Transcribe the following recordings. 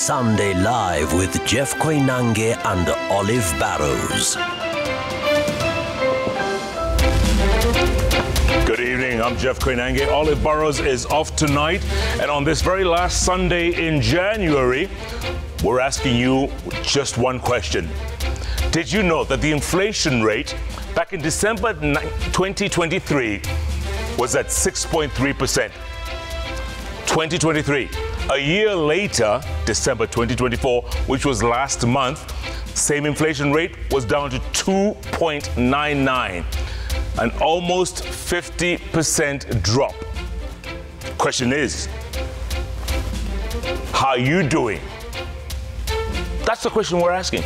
Sunday Live with Jeff Koinange and Olive Barrows. Good evening, I'm Jeff Koinange. Olive Barrows is off tonight, and on this very last Sunday in January, we're asking you just one question. Did you know that the inflation rate back in December 2023 was at 6.3%? 2023. A year later, December 2024, which was last month, same inflation rate was down to 2.99, an almost 50% drop. Question is, how are you doing? That's the question we're asking.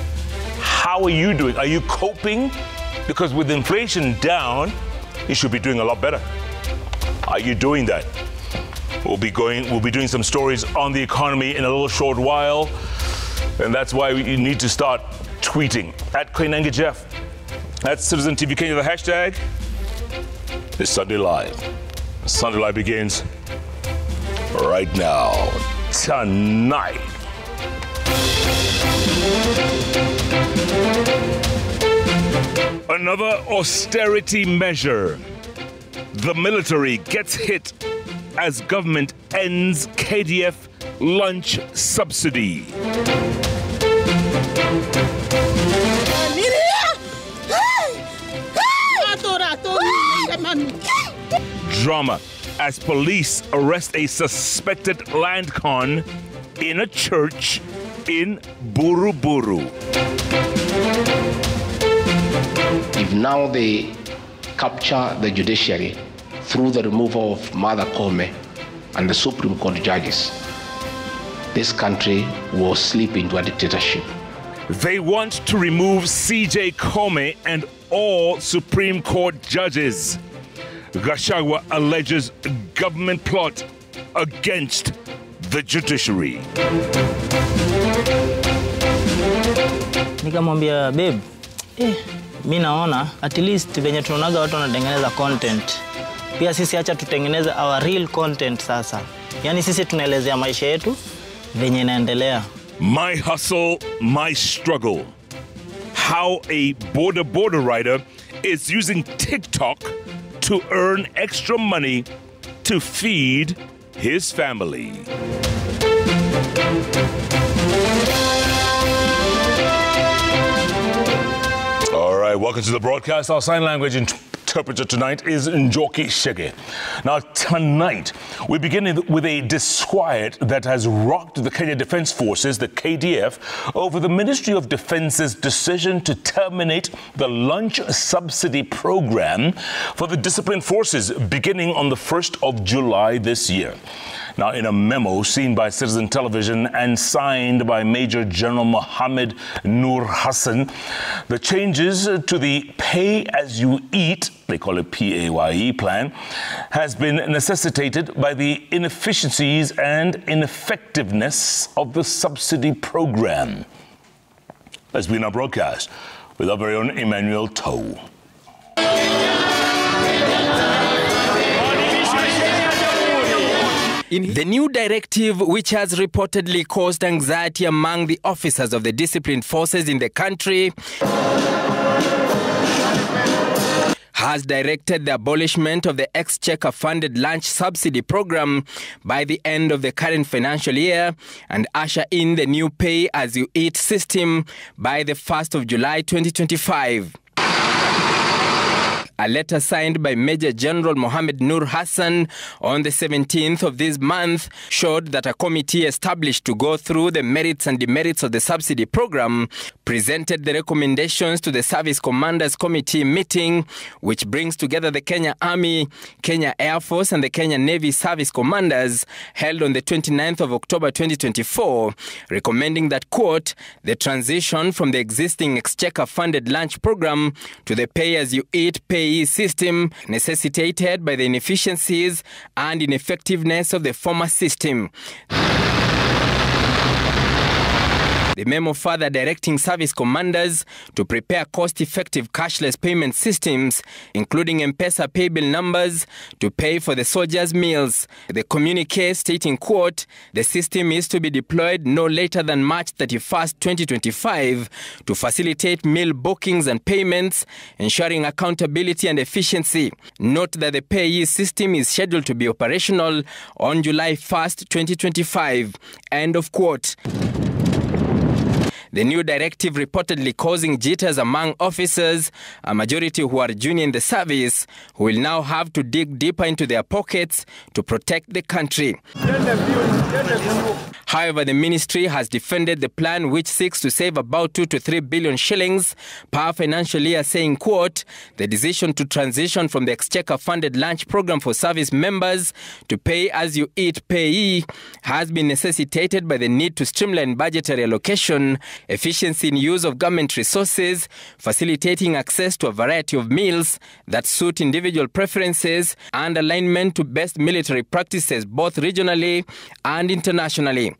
How are you doing? Are you coping? Because with inflation down, you should be doing a lot better. Are you doing that? We'll be doing some stories on the economy in a little short while, and that's why you need to start tweeting at Koinange Jeff. That's Citizen TV Kenya. The hashtag is Sunday Live. Sunday Live begins right now, tonight. Another austerity measure. The military gets hit as government ends KDF lunch subsidy. Drama as police arrest a suspected land con in a church in Buruburu. If now they capture the judiciary through the removal of Mother Koome and the Supreme Court judges, this country will slip into a dictatorship. They want to remove CJ Koome and all Supreme Court judges. Gachagua alleges government plot against the judiciary. Nikamwambia, babe, mi naona at least venye tunaonaga watu wanatengeneza content, pia sisi acha tutengeneze our real content sasa. Yani sisi tunaelezea maisha yetu venye inaendelea. My hustle, my struggle. How a border rider is using TikTok to earn extra money to feed his family. All right, welcome to the broadcast. Our sign language interpreter tonight is Njoki Shege. Now, tonight, we begin with a disquiet that has rocked the Kenya Defense Forces, the KDF, over the Ministry of Defense's decision to terminate the lunch subsidy program for the disciplined forces beginning on the 1st of July this year. Now, in a memo seen by Citizen Television and signed by Major General Mohammed Nur Hassan, the changes to the pay-as-you-eat, they call it PAYE plan, has been necessitated by the inefficiencies and ineffectiveness of the subsidy program. Let's begin our broadcast with our very own Emmanuel Toe. The new directive, which has reportedly caused anxiety among the officers of the disciplined forces in the country, has directed the abolishment of the Exchequer-funded lunch subsidy program by the end of the current financial year and usher in the new pay-as-you-eat system by the 1st of July 2025. A letter signed by Major General Mohammed Nur Hassan on the 17th of this month showed that a committee established to go through the merits and demerits of the subsidy program presented the recommendations to the Service Commanders Committee meeting, which brings together the Kenya Army, Kenya Air Force and the Kenya Navy Service Commanders, held on the 29th of October 2024, recommending that, quote, the transition from the existing Exchequer-funded lunch program to the pay-as-you-eat pay system necessitated by the inefficiencies and ineffectiveness of the former system. The memo further directing service commanders to prepare cost-effective cashless payment systems, including M-Pesa pay bill numbers, to pay for the soldiers' meals. The communique stating, quote, the system is to be deployed no later than March 31st, 2025 to facilitate meal bookings and payments, ensuring accountability and efficiency. Note that the payee system is scheduled to be operational on July 1st, 2025. End of quote. The new directive reportedly causing jitters among officers, a majority who are junior in the service, who will now have to dig deeper into their pockets to protect the country. However, the ministry has defended the plan, which seeks to save about 2 to 3 billion shillings per financial year, saying, quote, the decision to transition from the Exchequer-funded lunch program for service members to pay-as-you-eat payee has been necessitated by the need to streamline budgetary allocation, efficiency in use of government resources, facilitating access to a variety of meals that suit individual preferences, and alignment to best military practices both regionally and internationally.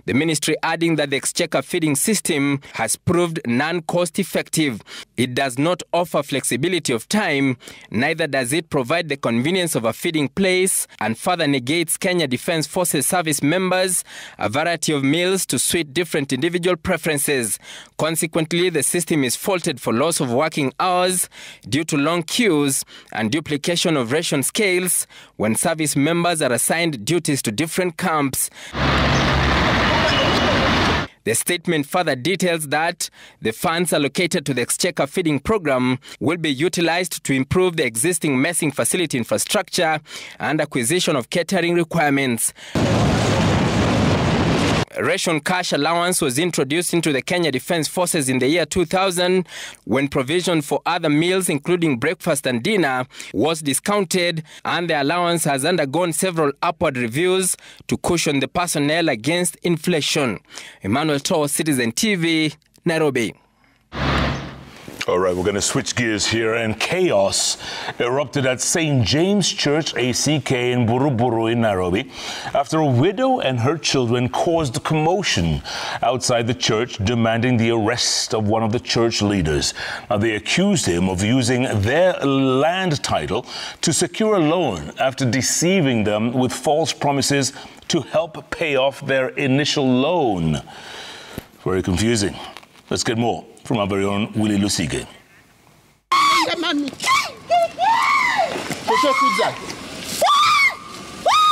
The ministry adding that the Exchequer feeding system has proved non-cost effective. It does not offer flexibility of time, neither does it provide the convenience of a feeding place, and further negates Kenya Defence Forces service members a variety of meals to suit different individual preferences. Consequently, the system is faulted for loss of working hours due to long queues and duplication of ration scales when service members are assigned duties to different camps. The statement further details that the funds allocated to the Exchequer feeding program will be utilized to improve the existing messing facility infrastructure and acquisition of catering requirements. Ration cash allowance was introduced into the Kenya Defence Forces in the year 2000 when provision for other meals, including breakfast and dinner, was discounted, and the allowance has undergone several upward reviews to cushion the personnel against inflation. Emmanuel Toh, Citizen TV, Nairobi. All right, we're going to switch gears here, and chaos erupted at St. James Church ACK in Buruburu in Nairobi after a widow and her children caused commotion outside the church, demanding the arrest of one of the church leaders. Now, they accused him of using their land title to secure a loan after deceiving them with false promises to help pay off their initial loan. Very confusing. Let's get more from our very own Willie Lusige.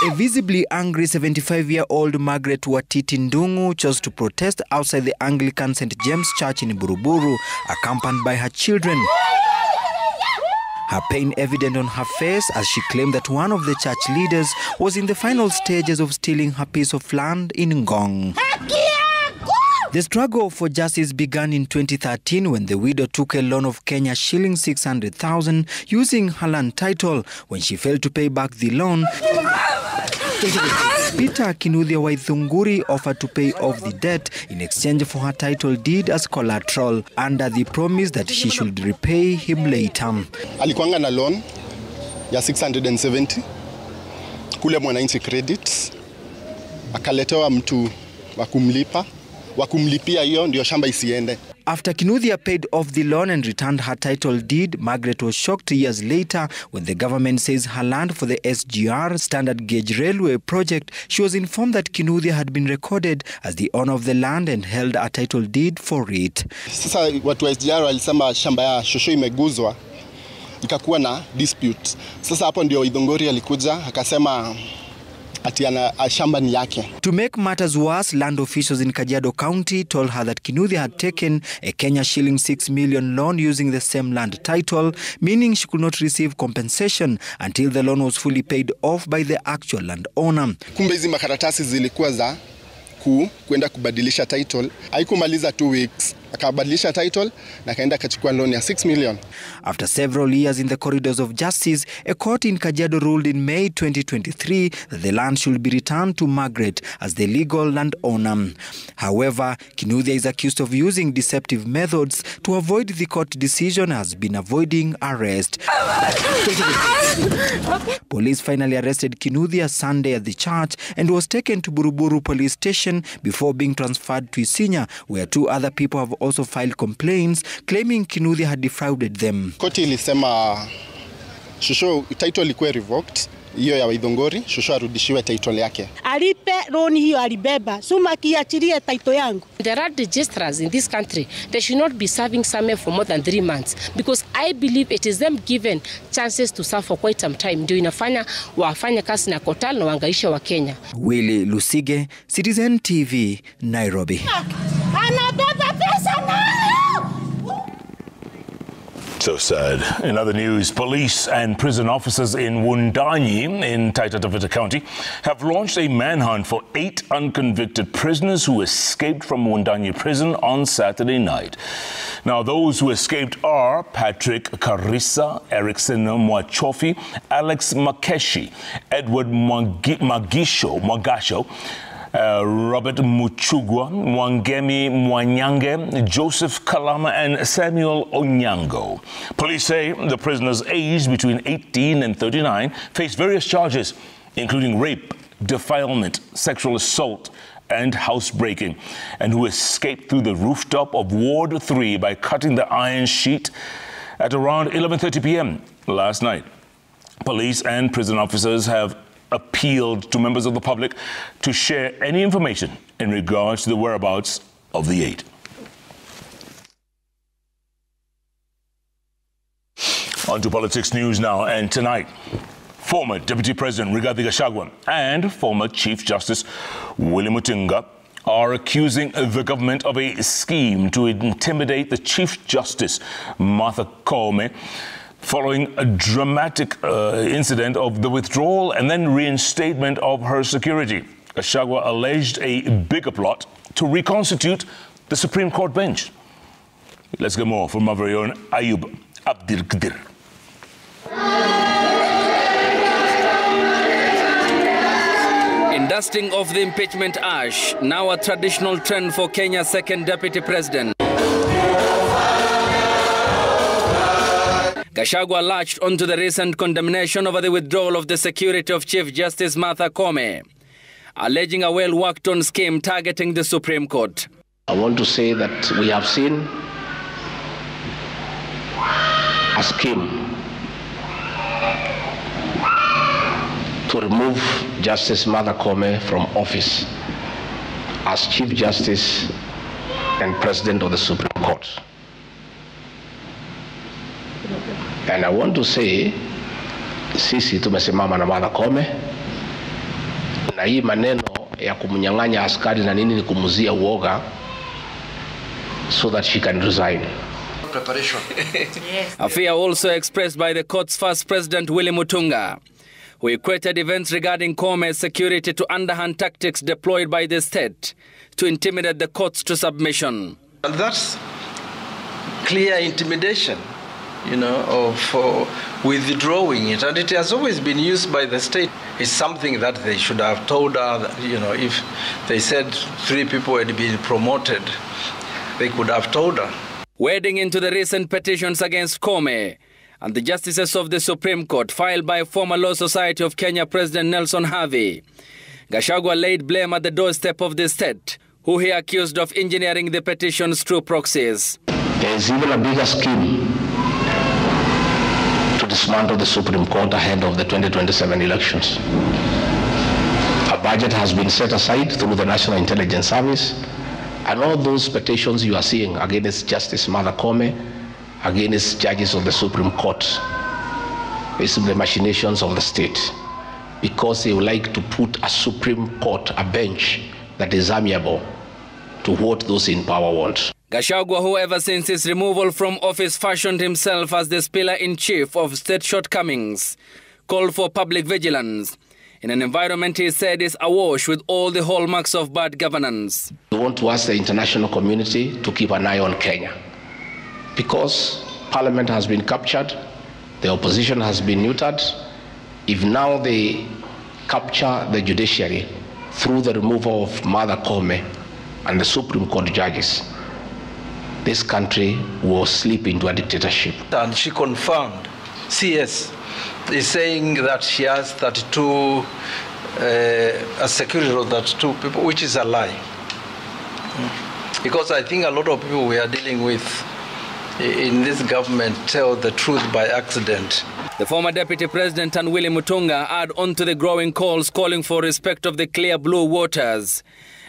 A visibly angry 75-year-old Margaret Watiti Ndungu chose to protest outside the Anglican St. James Church in Buruburu, accompanied by her children. Her pain evident on her face as she claimed that one of the church leaders was in the final stages of stealing her piece of land in Ngong. The struggle for justice began in 2013 when the widow took a loan of Kenya shillings 600,000 using her land title. When she failed to pay back the loan, Peter Kinuthia Waithunguri offered to pay off the debt in exchange for her title deed as collateral, under the promise that she should repay him later. Alikuanga na loan ya 670 kule Mwananchi Credit, akaletewa mtu wakumlipia hiyo ndio shamba isiende. After Kinuthia paid off the loan and returned her title deed, Margaret was shocked years later when the government says her land for the SGR, Standard Gauge Railway project, she was informed that Kinuthia had been recorded as the owner of the land and held a title deed for it. Sasa watu wa SGR walisema shamba ya shosho imeguzwa, ikakuwa na dispute. Sasa hapo ndio Idhongori alikuja akasema shamba ni yake. To make matters worse, land officials in Kajiado County told her that Kinuthia had taken a Kenya shilling 6 million loan using the same land title, meaning she could not receive compensation until the loan was fully paid off by the actual landowner. Kumbe hizi makaratasi zilikuwa za kwenda kubadilisha title. Haikumaliza 2 weeks. akabadilisha title na akaenda akachukua loan ya 6 million. After several years in the corridors of justice, a court in Kajiado ruled in May 2023 that the land should be returned to Margaret as the legal landowner. However, Kinuthia is accused of using deceptive methods to avoid the court decision and has been avoiding arrest. Police finally arrested Kinuthia Sunday at the church and was taken to Buruburu police station before being transferred to Isinya, where 2 other people have also filed complaints claiming Kinuthia had defrauded them. Koti ilisema Shusho title ilikuwa revoked, hiyo ya Waithongori, Shusho arudishiwe title yake. Alipe loan hiyo alibeba, suma kiachilie title yangu. There are registrars in this country. They should not be serving some for more than 3 months because I believe it is them given chances to serve for quite some time. Ndio inafanya wafanye kazi na kotal na wangaisha wa Kenya. Willy Lusige, Citizen TV, Nairobi. Anabeba pesa nayo. So sad. In other news, police and prison officers in Wundanyi in Taita Taveta County have launched a manhunt for 8 unconvicted prisoners who escaped from Wundanyi prison on Saturday night. Now, those who escaped are Patrick Karisa, Erickson Mwachofi, Alex Makeshi, Edward Mwagasho, Robert Muchugwa, Mwangemi Mwanyange, Joseph Kalama, and Samuel Onyango. Police say the prisoners aged between 18 and 39 face various charges, including rape, defilement, sexual assault, and housebreaking, and who escaped through the rooftop of Ward 3 by cutting the iron sheet at around 11:30 p.m. last night. Police and prison officers have appealed to members of the public to share any information in regards to the whereabouts of the 8. On to politics news now, and tonight, former Deputy President Rigathi Gachagua and former Chief Justice Willie Mutunga are accusing the government of a scheme to intimidate the Chief Justice Martha Koome following a dramatic incident of the withdrawal and then reinstatement of her security. Gachagua alleged a bigger plot to reconstitute the Supreme Court bench. Let's get more from our very own Ayub Abdirgdir. In dusting off the impeachment ash, now a traditional trend for Kenya's second deputy president. Gachagua latched onto the recent condemnation over the withdrawal of the security of Chief Justice Martha Koome, alleging a well-worked-on scheme targeting the Supreme Court. I want to say that we have seen a scheme to remove Justice Martha Koome from office as Chief Justice and President of the Supreme Court. And I want to say, sisi tumesimama na Martha Koome, na hii maneno ya kumnyang'anya askari na nini ni kumuzia uoga so that she can resign. Preparation. A fear also expressed by the court's first president, Willie Mutunga, who equated events regarding Koome's security to underhand tactics deployed by the state to intimidate the courts to submission. And that's clear intimidation, you know, of withdrawing it. And it has always been used by the state. It's something that they should have told her, that, you know, if they said 3 people had been promoted, they could have told her. Wading into the recent petitions against Koome and the justices of the Supreme Court filed by former Law Society of Kenya President Nelson Harvey, Gachagua laid blame at the doorstep of the state, who he accused of engineering the petitions through proxies. There is even a bigger scheme to dismantle the Supreme Court ahead of the 2027 elections. A budget has been set aside through the National Intelligence Service, and all those petitions you are seeing against Justice Martha Koome, against judges of the Supreme Court, is the machinations of the state, because they would like to put a Supreme Court, a bench that is amiable to what those in power want. Gachagua, who ever since his removal from office fashioned himself as the spiller-in-chief of state shortcomings, called for public vigilance in an environment he said is awash with all the hallmarks of bad governance. We want to ask the international community to keep an eye on Kenya. Because Parliament has been captured, the opposition has been neutered. If now they capture the judiciary through the removal of Martha Koome and the Supreme Court judges, this country will slip into a dictatorship. And she confirmed, CS is saying that she has 32, a security of 32 people, which is a lie. Because I think a lot of people we are dealing with in this government tell the truth by accident. The former Deputy President and Willie Mutunga add on to the growing calls calling for respect of the clear blue waters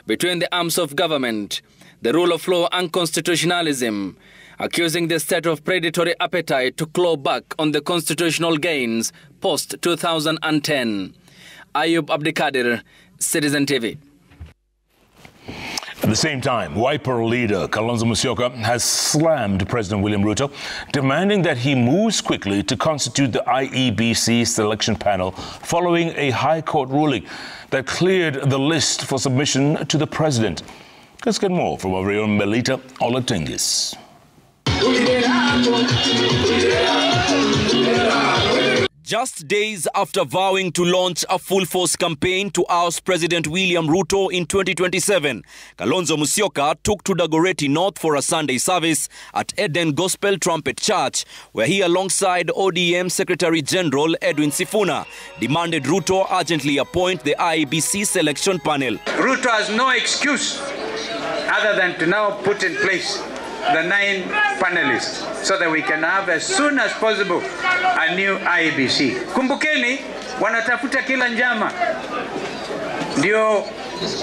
between the arms of government, the rule of law and constitutionalism, accusing the state of predatory appetite to claw back on the constitutional gains post-2010. Ayub Abdikadir, Citizen TV. At the same time, Wiper leader Kalonzo Musoka has slammed President William Ruto, demanding that he moves quickly to constitute the IEBC selection panel following a High Court ruling that cleared the list for submission to the president. Let's get more from our very own Melita Olatingis. Just days after vowing to launch a full-force campaign to oust President William Ruto in 2027, Kalonzo Musoka took to Dagoretti North for a Sunday service at Eden Gospel Trumpet Church, where he, alongside ODM Secretary General Edwin Sifuna, demanded Ruto urgently appoint the IEBC selection panel. Ruto has no excuse other than to now put in place the 9 panelists so that we can have as soon as possible a new IEBC. Kumbukeni, wanatafuta kila njama ndio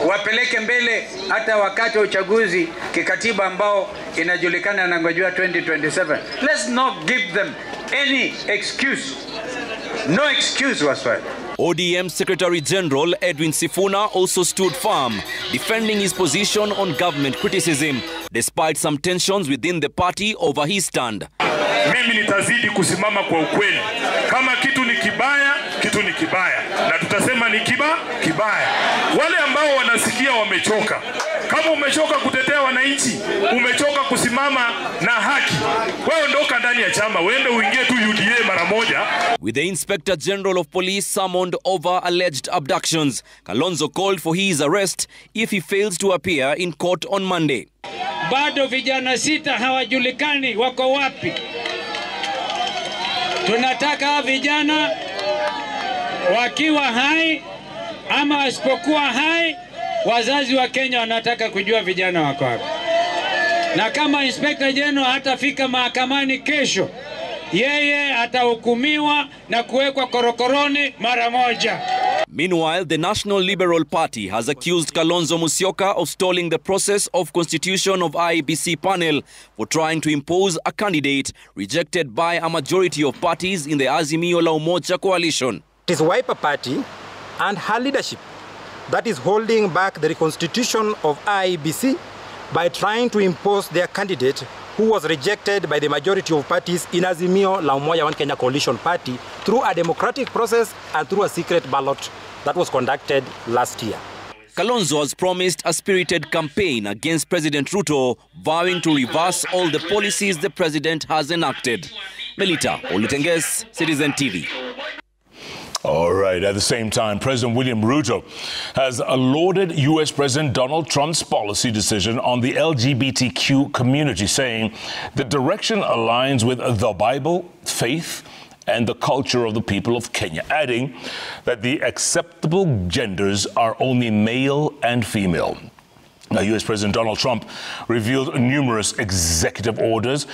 wapeleke mbele hata wakati wa uchaguzi kikatiba ambao inajulikana na ngojua 2027. Let's not give them any excuse. No excuse whatsoever. ODM Secretary General Edwin Sifuna also stood firm, defending his position on government criticism, despite some tensions within the party over his stand. Mimi nitazidi kusimama kwa ukweli. Kama kitu ni kibaya, kitu ni kibaya. Na tutasema ni kibaya. Wale ambao wanasikia wamechoka. Kama umechoka kutetea wananchi, umechoka kusimama na haki, wewe ondoka ndani ya chama, uende uingie tu UDA mara moja. With the Inspector General of Police summoned over alleged abductions, Kalonzo called for his arrest if he fails to appear in court on Monday. Bado vijana 6 hawajulikani wako wapi. Tunataka vijana wakiwa hai ama wasipokuwa hai, wazazi wa Kenya wanataka kujua vijana wako wapi. Na kama Inspector General hatafika mahakamani kesho, yeye atahukumiwa na kuwekwa korokoroni mara moja. Meanwhile, the National Liberal Party has accused Kalonzo Musoka of stalling the process of constitution of IEBC panel for trying to impose a candidate rejected by a majority of parties in the Azimio la Umoja coalition. It is Wiper Party and her leadership that is holding back the reconstitution of IEBC by trying to impose their candidate who was rejected by the majority of parties in Azimio la Umoja One Kenya coalition party through a democratic process and through a secret ballot that was conducted last year. Kalonzo has promised a spirited campaign against President Ruto, vowing to reverse all the policies the president has enacted. Melita Olutenges, Citizen TV. All right. At the same time, President William Ruto has lauded U.S. President Donald Trump's policy decision on the LGBTQ community, saying the direction aligns with the Bible, faith, and the culture of the people of Kenya, adding that the acceptable genders are only male and female. Now, U.S. President Donald Trump revealed numerous executive orders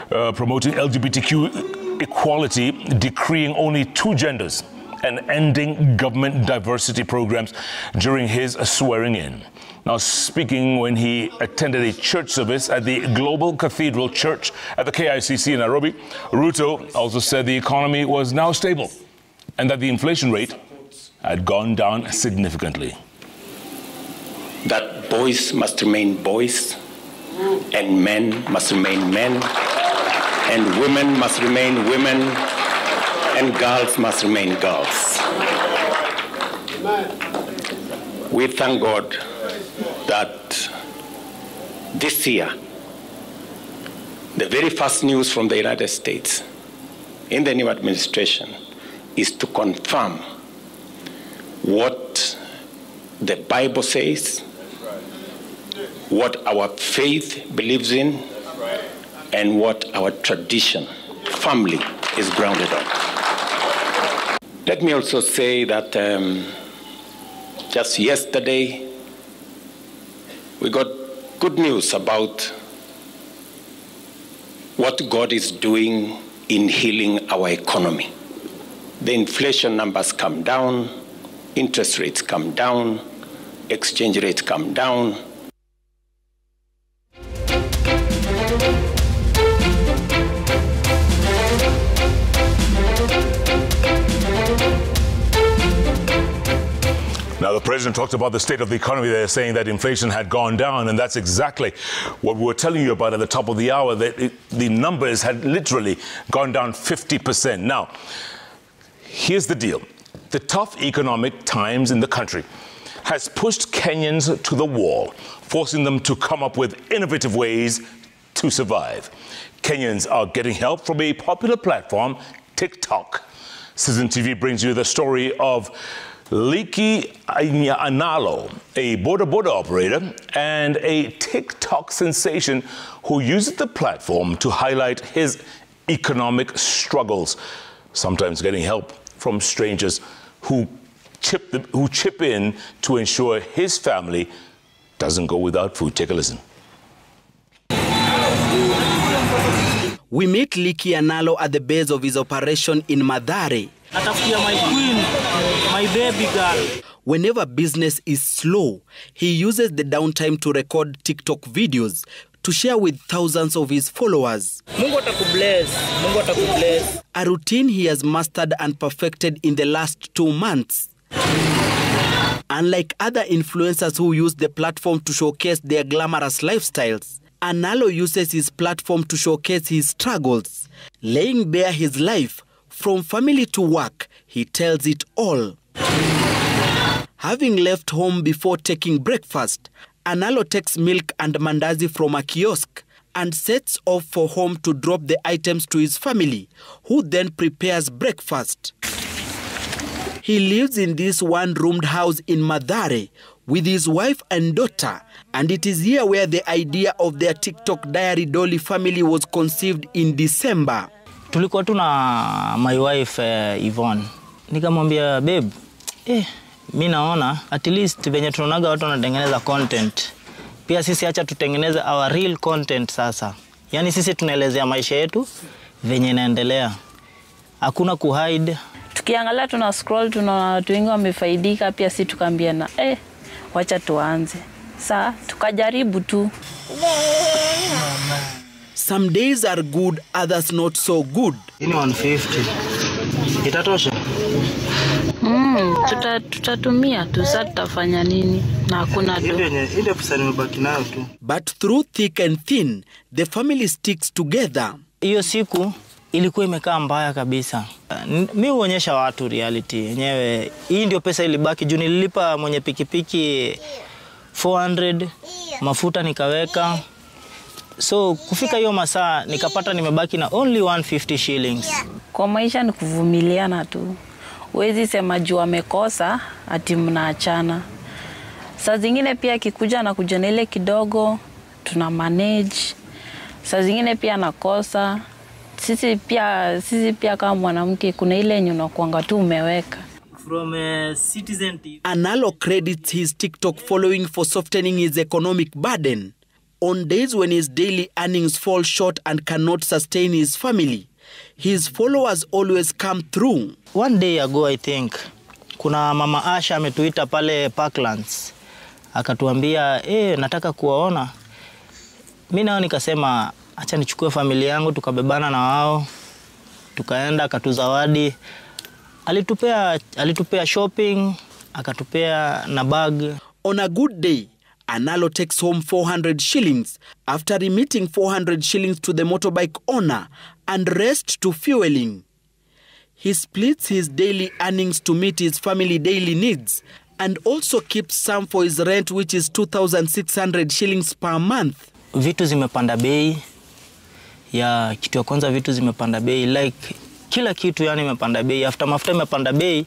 promoting LGBTQ equality, decreeing only 2 genders, and ending government diversity programs during his swearing-in. Now, speaking when he attended a church service at the Global Cathedral Church at the KICC in Nairobi, Ruto also said the economy was now stable and that the inflation rate had gone down significantly. That boys must remain boys, and men must remain men, and women must remain women, and girls must remain girls. We thank God that this year, the very first news from the United States in the new administration is to confirm what the Bible says, what our faith believes in, and what our tradition, family, is grounded on. Let me also say that just yesterday, we got good news about what God is doing in healing our economy. The inflation numbers come down, interest rates come down, exchange rates come down. Now, the president talked about the state of the economy. They're saying that inflation had gone down, and that's exactly what we were telling you about at the top of the hour, that the numbers had literally gone down 50%. Now, here's the deal. The tough economic times in the country has pushed Kenyans to the wall, forcing them to come up with innovative ways to survive. Kenyans are getting help from a popular platform, TikTok. Citizen TV brings you the story of Liki Analo, a border operator and a TikTok sensation who uses the platform to highlight his economic struggles, sometimes getting help from strangers who chip in to ensure his family doesn't go without food. Take a listen. We meet Liki Analo at the base of his operation in Mathare. Atafutia my queen, my baby girl. Whenever business is slow, he uses the downtime to record TikTok videos to share with thousands of his followers. Mungu atakubless. Mungu atakubless. A routine he has mastered and perfected in the last 2 months. Unlike other influencers who use the platform to showcase their glamorous lifestyles, Analo uses his platform to showcase his struggles, laying bare his life. From family to work, he tells it all. Having left home before taking breakfast, Analo takes milk and mandazi from a kiosk and sets off for home to drop the items to his family, who then prepares breakfast. He lives in this one-roomed house in Mathare with his wife and daughter, and it is here where the idea of their TikTok Diary Dolly family was conceived in December. Tulikuwa tu na my wife Yvonne. Nikamwambia babe, mimi naona at least venye tunaonaga watu wanatengeneza content, pia sisi acha tutengeneze our real content sasa. Yaani sisi tunaelezea maisha yetu venye inaendelea. Hakuna kuhide. Tukiangalia tuna scroll, tuna watu wengi wamefaidika, pia sisi tukaambiana wacha tuanze. Sasa tukajaribu tu. Some days are good, others not so good. Ini 150. Itatosha? Tutatumia tu, sasa tutafanya nini? Na hakuna tu. Ile pesa nimebaki nayo tu. But through thick and thin, the family sticks together. Hiyo siku ilikuwa imekaa mbaya kabisa. Mimi huonyesha watu reality yenyewe. Hii ndio pesa ilibaki juu nililipa mwenye pikipiki 400, mafuta nikaweka. So kufika hiyo masaa nikapata nimebaki na only 150 shillings. Kwa maisha ni kuvumiliana tu. Huwezi sema juu amekosa ati mnaachana. Saa zingine pia kikuja na kuja na ile kidogo tuna manage. Saa zingine pia nakosa. Sisi pia kama mwanamke kuna ile yenye unakuanga tu umeweka. From Citizen TV. Analo credits his TikTok following for softening his economic burden. On days when his daily earnings fall short and cannot sustain his family, his followers always come through. One day ago, I think, kuna mama Asha ametuita pale Parklands. Akatuambia, nataka kuwaona. Mimi nao nikasema, acha nichukue familia yangu, tukabebana na wao. Tukaenda, akatuzawadi. Alitupea shopping, akatupea na bag. On a good day, Analo takes home 400 shillings after remitting 400 shillings to the motorbike owner and rest to fueling. He splits his daily earnings to meet his family daily needs and also keeps some for his rent, which is 2,600 shillings per month. Vitu zimepanda bei. Ya kitu ya kwanza vitu zimepanda bei. Like kila kitu yani imepanda bei. After mafuta imepanda bei,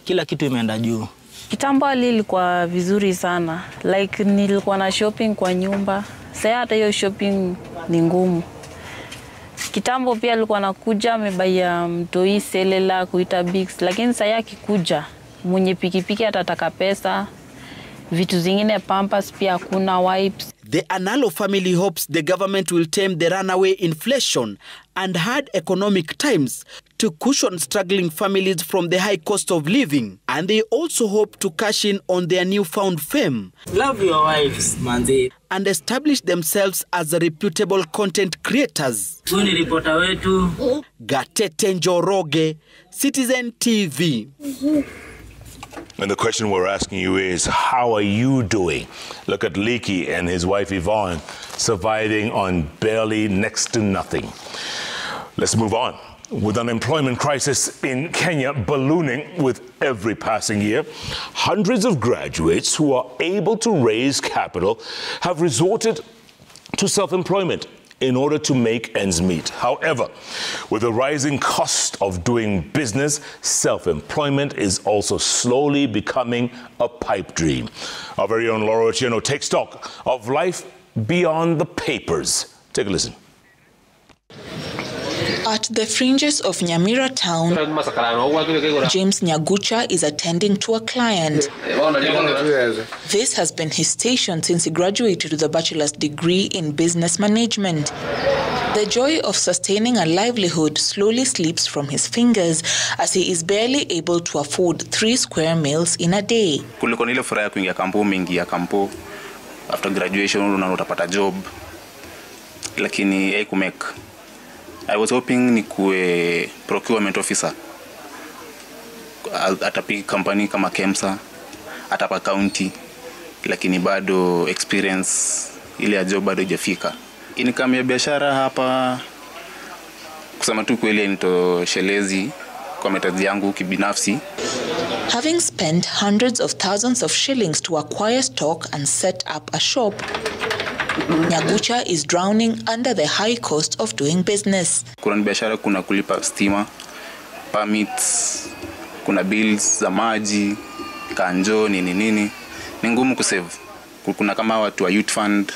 kila kitu imeenda juu. Kitambo ilikuwa vizuri sana. Like nilikuwa na shopping kwa nyumba. Sasa hata hiyo shopping ni ngumu. Kitambo pia alikuwa nakuja amebaya mtoi selela kuita Bigs, lakini sasa akikuja mwenye pikipiki atataka pesa, vitu zingine Pampers pia kuna wipes. The Analo family hopes the government will tame the runaway inflation and hard economic times to cushion struggling families from the high cost of living. And they also hope to cash in on their newfound fame. Love your wives, manzi. And establish themselves as reputable content creators. Tuni reporter wetu. Gatete Njoroge, Citizen TV. And the question we're asking you is, how are you doing? Look at Leaky and his wife Yvonne surviving on barely next to nothing. Let's move on. With unemployment crisis in Kenya ballooning with every passing year, hundreds of graduates who are able to raise capital have resorted to self-employment in order to make ends meet. However, with the rising cost of doing business, self-employment is also slowly becoming a pipe dream. Our very own Laura Otieno takes stock of life beyond the papers. Take a listen. At the fringes of Nyamira town, James Nyagucha is attending to a client. This has been his station since he graduated with a bachelor's degree in business management. The joy of sustaining a livelihood slowly slips from his fingers as he is barely able to afford 3 square meals in a day. Kuliko nile furaha ya kuingia kampo, mingia kampo. After graduation unapata job. Lakini haikumake. I was hoping nikuwe procurement officer at a big company kama Kemsa, at a county, lakini bado experience ile ya job bado hajafika. Income ya biashara hapa kusema tu kweli nitoshelezi kwa mahitaji yangu kibinafsi. Having spent hundreds of thousands of shillings to acquire stock and set up a shop, Nyagucha is drowning under the high cost of doing business. Kuna biashara, kuna kulipa stima, permits, kuna bills za maji, kanjo, nini. Ni ngumu kusave. Kuna kama watu wa youth fund.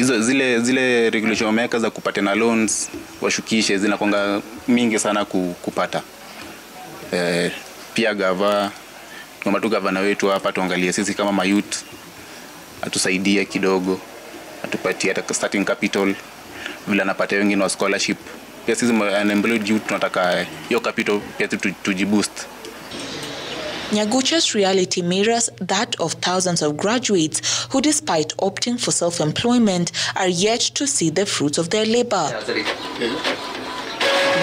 Zile regulation makers za kupata loans, washukishe zinakonga mingi sana kupata. Pia kama tu gavana wetu hapa tuangalie sisi kama mayouth atusaidia kidogo, atupatie hata starting capital, vile anapata wengine wa scholarship. Pia sisi unemployed youth tunataka hiyo capital pia tujiboost. Nyagucha's reality mirrors that of thousands of graduates who, despite opting for self-employment, are yet to see the fruits of their labor.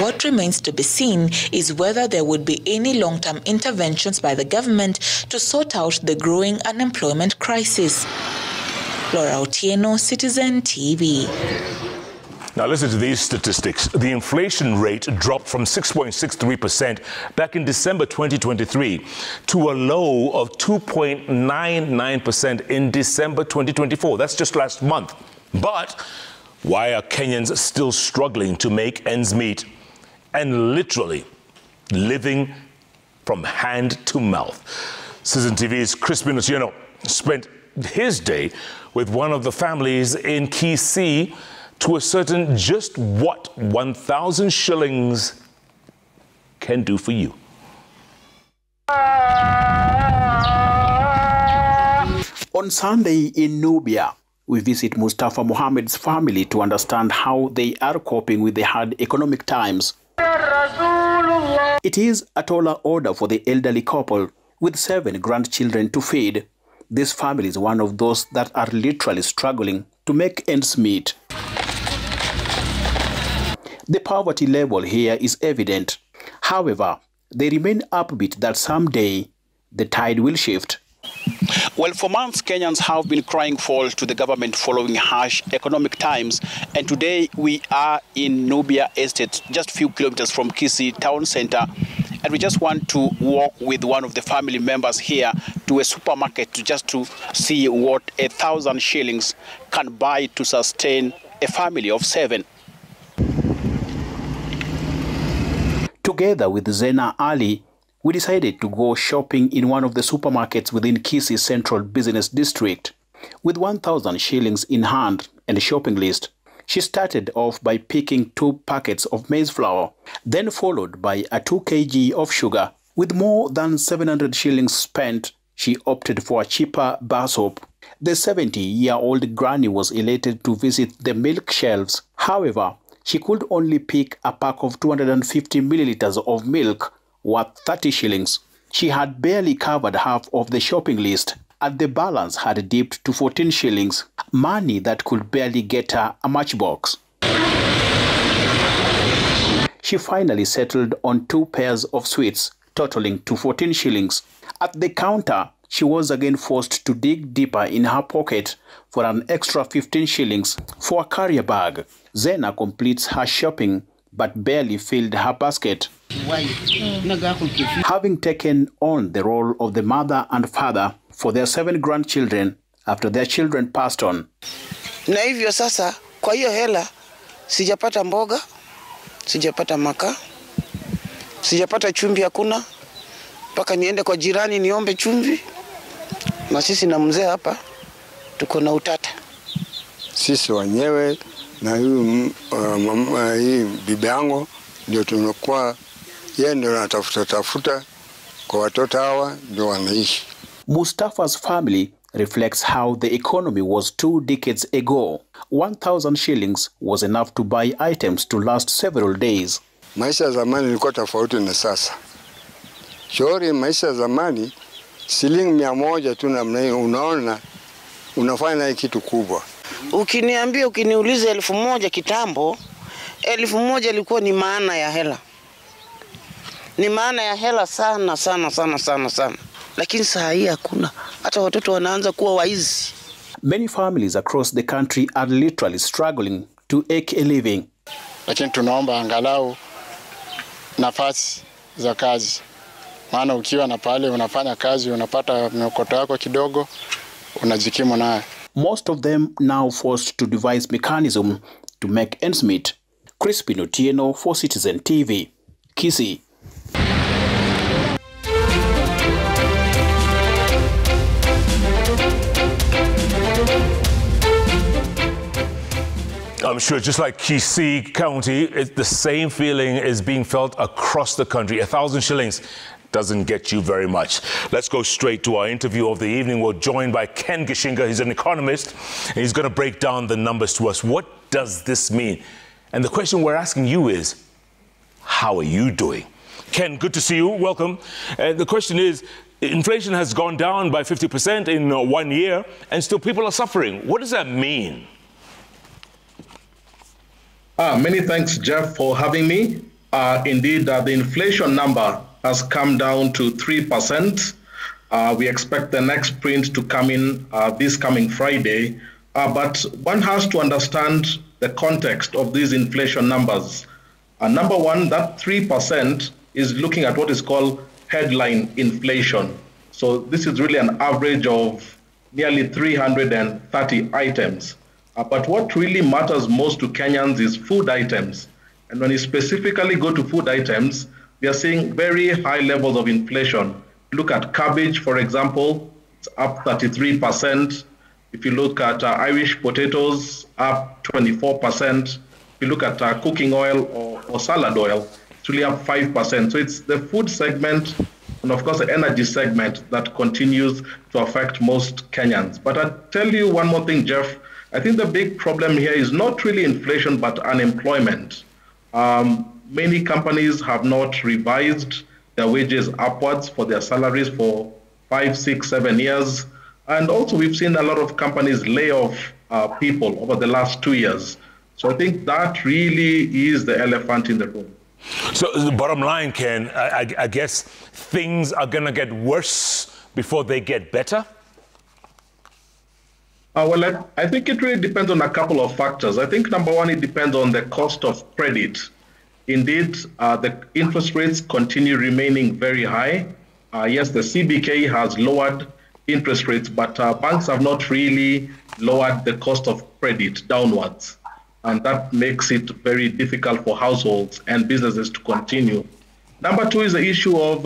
What remains to be seen is whether there would be any long-term interventions by the government to sort out the growing unemployment crisis. Laura Otieno, Citizen TV. Now listen to these statistics. The inflation rate dropped from 6.63% back in December 2023 to a low of 2.99% in December 2024. That's just last month. But why are Kenyans still struggling to make ends meet and literally living from hand to mouth? Citizen TV's Crispin Otieno spent his day with one of the families in Kisii to ascertain just what 1,000 shillings can do for you. On Sunday in Nubia, we visit Mustafa Mohammed's family to understand how they are coping with the hard economic times. It is a taller order for the elderly couple with 7 grandchildren to feed. This family is one of those that are literally struggling to make ends meet. The poverty level here is evident. However, they remain upbeat that someday the tide will shift. Well, for months, Kenyans have been crying foul to the government following harsh economic times. And today we are in Nubia Estate, just a few kilometers from Kisii town center. And we just want to walk with one of the family members here to a supermarket to see what 1,000 shillings can buy to sustain a family of 7. Together with Zena Ali, we decided to go shopping in one of the supermarkets within Kisii Central Business District. With 1,000 shillings in hand and a shopping list, she started off by picking 2 packets of maize flour, then followed by a 2 kg of sugar. With more than 700 shillings spent, she opted for a cheaper bar soap. The 70-year-old granny was elated to visit the milk shelves. However, she could only pick a pack of 250 milliliters of milk worth 30 shillings. She had barely covered half of the shopping list, and the balance had dipped to 14 shillings, money that could barely get her a matchbox. She finally settled on 2 pairs of sweets, totaling to 14 shillings. At the counter, she was again forced to dig deeper in her pocket for an extra 15 shillings for a carrier bag. Zena completes her shopping but barely filled her basket. Having taken on the role of the mother and father for their 7 grandchildren after their children passed on. Na hivyo sasa, kwa hiyo hela, sijapata mboga, sijapata makaa, sijapata chumvi hakuna, mpaka niende kwa jirani niombe chumvi. Na sisi na mzee hapa, tuko na utata. Sisi wenyewe na hii bibi yangu ndio tunakuwa, yeye ndio anatafuta kwa watoto hawa ndio wanaishi. Mustafa's family reflects how the economy was 2 decades ago. 1,000 shillings was enough to buy items to last several days. Maisha zamani ilikuwa tofauti na sasa. Shauri maisha zamani, shilingi 100 tu namna hiyo, unaona unafanya kitu kubwa. Ukiniuliza 1,000 kitambo, 1,000 ilikuwa ni maana ya hela. Ni maana ya hela sana sana sana sana sana. Lakini saa hii hakuna. Hata watoto wanaanza kuwa waizi. Many families across the country are literally struggling to make a living. Lakini tunaomba angalau nafasi za kazi. Maana ukiwa na pale unafanya kazi, unapata mkopo wako kidogo, unajikimu naye. Most of them now forced to devise mechanism to make ends meet. Crispin Otieno for Citizen TV, Kisii. I'm sure just like Kisii County, the same feeling is being felt across the country. 1,000 shillings doesn't get you very much. Let's go straight to our interview of the evening. We're joined by Ken Ginga. He's an economist, and he's going to break down the numbers to us. What does this mean? And the question we're asking you is, how are you doing? Ken, good to see you. Welcome. The question is, inflation has gone down by 50% in 1 year, and still people are suffering. What does that mean? Many thanks, Jeff, for having me. Indeed, the inflation number has come down to 3%. We expect the next print to come in this coming Friday. But one has to understand the context of these inflation numbers. Number one, that 3% is looking at what is called headline inflation. So this is really an average of nearly 330 items. But what really matters most to Kenyans is food items. And when you specifically go to food items, we are seeing very high levels of inflation. Look at cabbage, for example, it's up 33%. If you look at Irish potatoes, up 24%. If you look at cooking oil or salad oil, it's really up 5%. So it's the food segment and, of course, the energy segment that continues to affect most Kenyans. But I'll tell you one more thing, Jeff. I think the big problem here is not really inflation, but unemployment. Many companies have not revised their wages upwards for their salaries for 5, 6, 7 years. And also we've seen a lot of companies lay off people over the last 2 years. So I think that really is the elephant in the room. So the bottom line, Ken, I guess things are going to get worse before they get better? Well, I think it really depends on a couple of factors. I think number one, it depends on the cost of credit. indeed, the interest rates continue remaining very high. Yes, the CBK has lowered interest rates, but banks have not really lowered the cost of credit downwards. And that makes it very difficult for households and businesses to continue. Number two is the issue of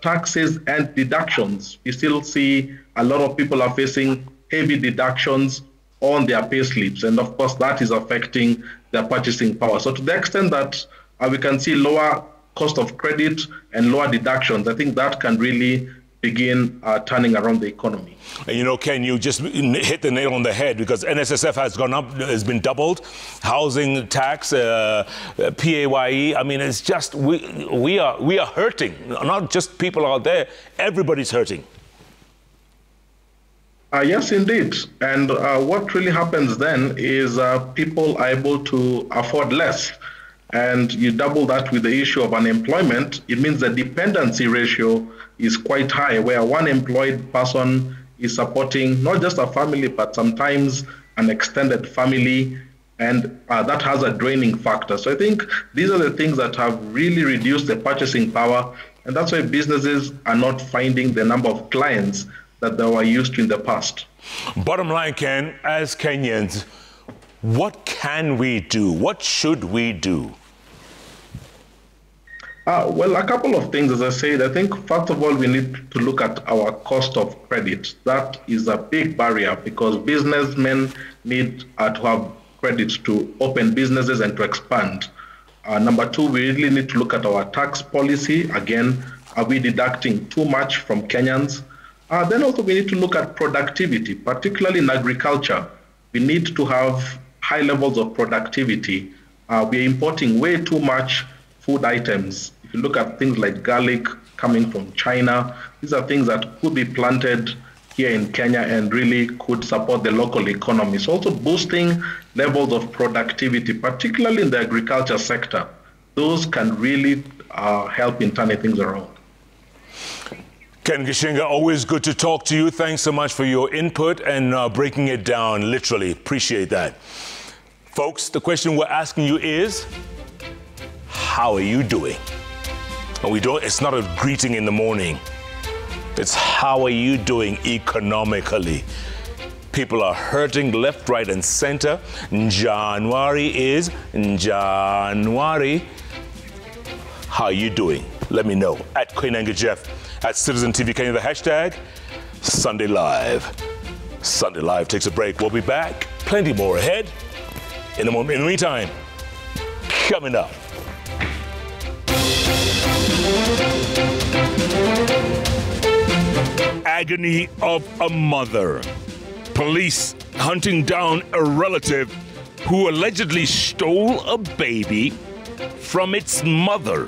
taxes and deductions. You still see a lot of people are facing heavy deductions on their pay slips. And of course, that is affecting their purchasing power. So to the extent that we can see lower cost of credit and lower deductions, I think that can really begin turning around the economy. And you know, Ken, you just hit the nail on the head, because NSSF has gone up, has been doubled, housing tax, PAYE. I mean, it's just, we are hurting, not just people out there, everybody's hurting. Yes, indeed. And what really happens then is people are able to afford less. And you double that with the issue of unemployment, it means the dependency ratio is quite high, where one employed person is supporting not just a family, but sometimes an extended family, and that has a draining factor. So I think these are the things that have really reduced the purchasing power, and that's why businesses are not finding the number of clients that they were used to in the past. Bottom line, Ken, as Kenyans, what can we do? What should we do? Well, a couple of things, as I said. I think, first of all, we need to look at our cost of credit. That is a big barrier, because businessmen need to have credit to open businesses and to expand. Number two, we really need to look at our tax policy. Again, are we deducting too much from Kenyans? Then also we need to look at productivity, particularly in agriculture. We need to have high levels of productivity. We are importing way too much food items. If you look at things like garlic coming from China, these are things that could be planted here in Kenya and really could support the local economy. So also boosting levels of productivity, particularly in the agriculture sector. Those can really help in turning things around. Ken Ginga, always good to talk to you. Thanks so much for your input and breaking it down, literally. Appreciate that. Folks, the question we're asking you is, how are you doing? And it's not a greeting in the morning. It's how are you doing economically? People are hurting left, right, and center. January is January. How are you doing? Let me know. At Ken Ginga Jeff, at Citizen TV Kenya, the hashtag Sunday Live. Sunday Live takes a break. We'll be back. Plenty more ahead. In the meantime, coming up. Agony of a mother. Police hunting down a relative who allegedly stole a baby from its mother.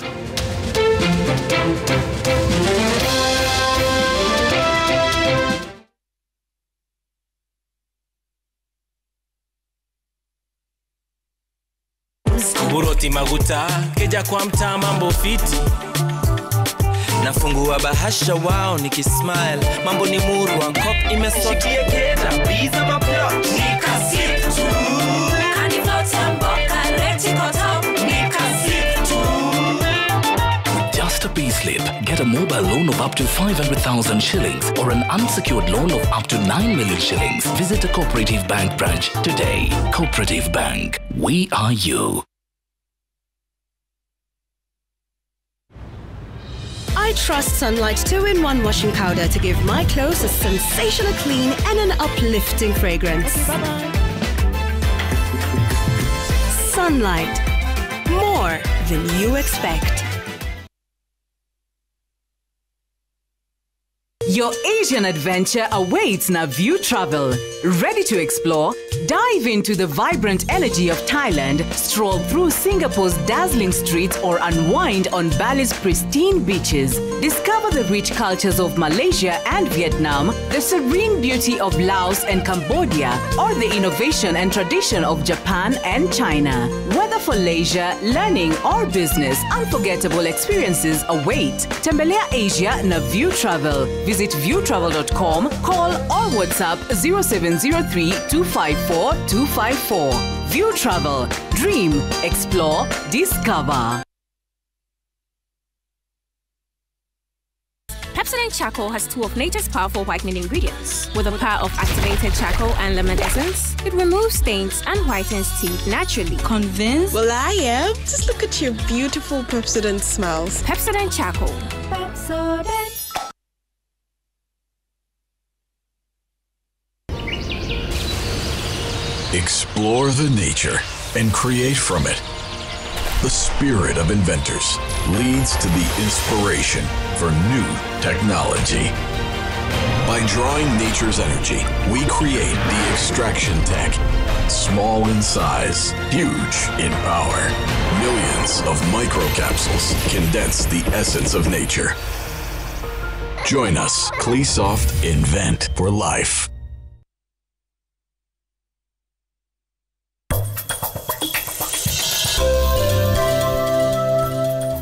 Buroti maguta keja kwa mtaa mambo fiti, nafungua bahasha wao nikismile, mambo ni murwa kop imesoti yeketa biza maplot nikasip tu kani flota mboka reti kotop nikasip tu. With just a payslip, get a mobile loan of up to 500,000 shillings or an unsecured loan of up to 9 million shillings. Visit a Cooperative Bank branch today. Cooperative Bank, we are you. I trust Sunlight 2-in-1 washing powder to give my clothes a sensational clean and an uplifting fragrance. Okay, bye-bye. Sunlight. More than you expect. Your Asian adventure awaits na View Travel. Ready to explore? Dive into the vibrant energy of Thailand, stroll through Singapore's dazzling streets, or unwind on Bali's pristine beaches. Discover the rich cultures of Malaysia and Vietnam, the serene beauty of Laos and Cambodia, or the innovation and tradition of Japan and China. Whether for leisure, learning, or business, unforgettable experiences await. Tembelea Asia na View Travel. Visit viewtravel.com, call or WhatsApp 0703 254 254. View Travel. Dream, explore, discover. Pepsodent Charcoal has 2 of nature's powerful whitening ingredients. With the power of activated charcoal and lemon essence, it removes stains and whitens teeth naturally. Convinced? Well, I am. Just look at your beautiful Pepsodent smiles. Pepsodent Charcoal. Pepsodent. Explore the nature and create from it. The spirit of inventors leads to the inspiration for new technology. By drawing nature's energy, we create the extraction tech. Small in size, huge in power. Millions of microcapsules condense the essence of nature. Join us, Clesoft Invent for Life.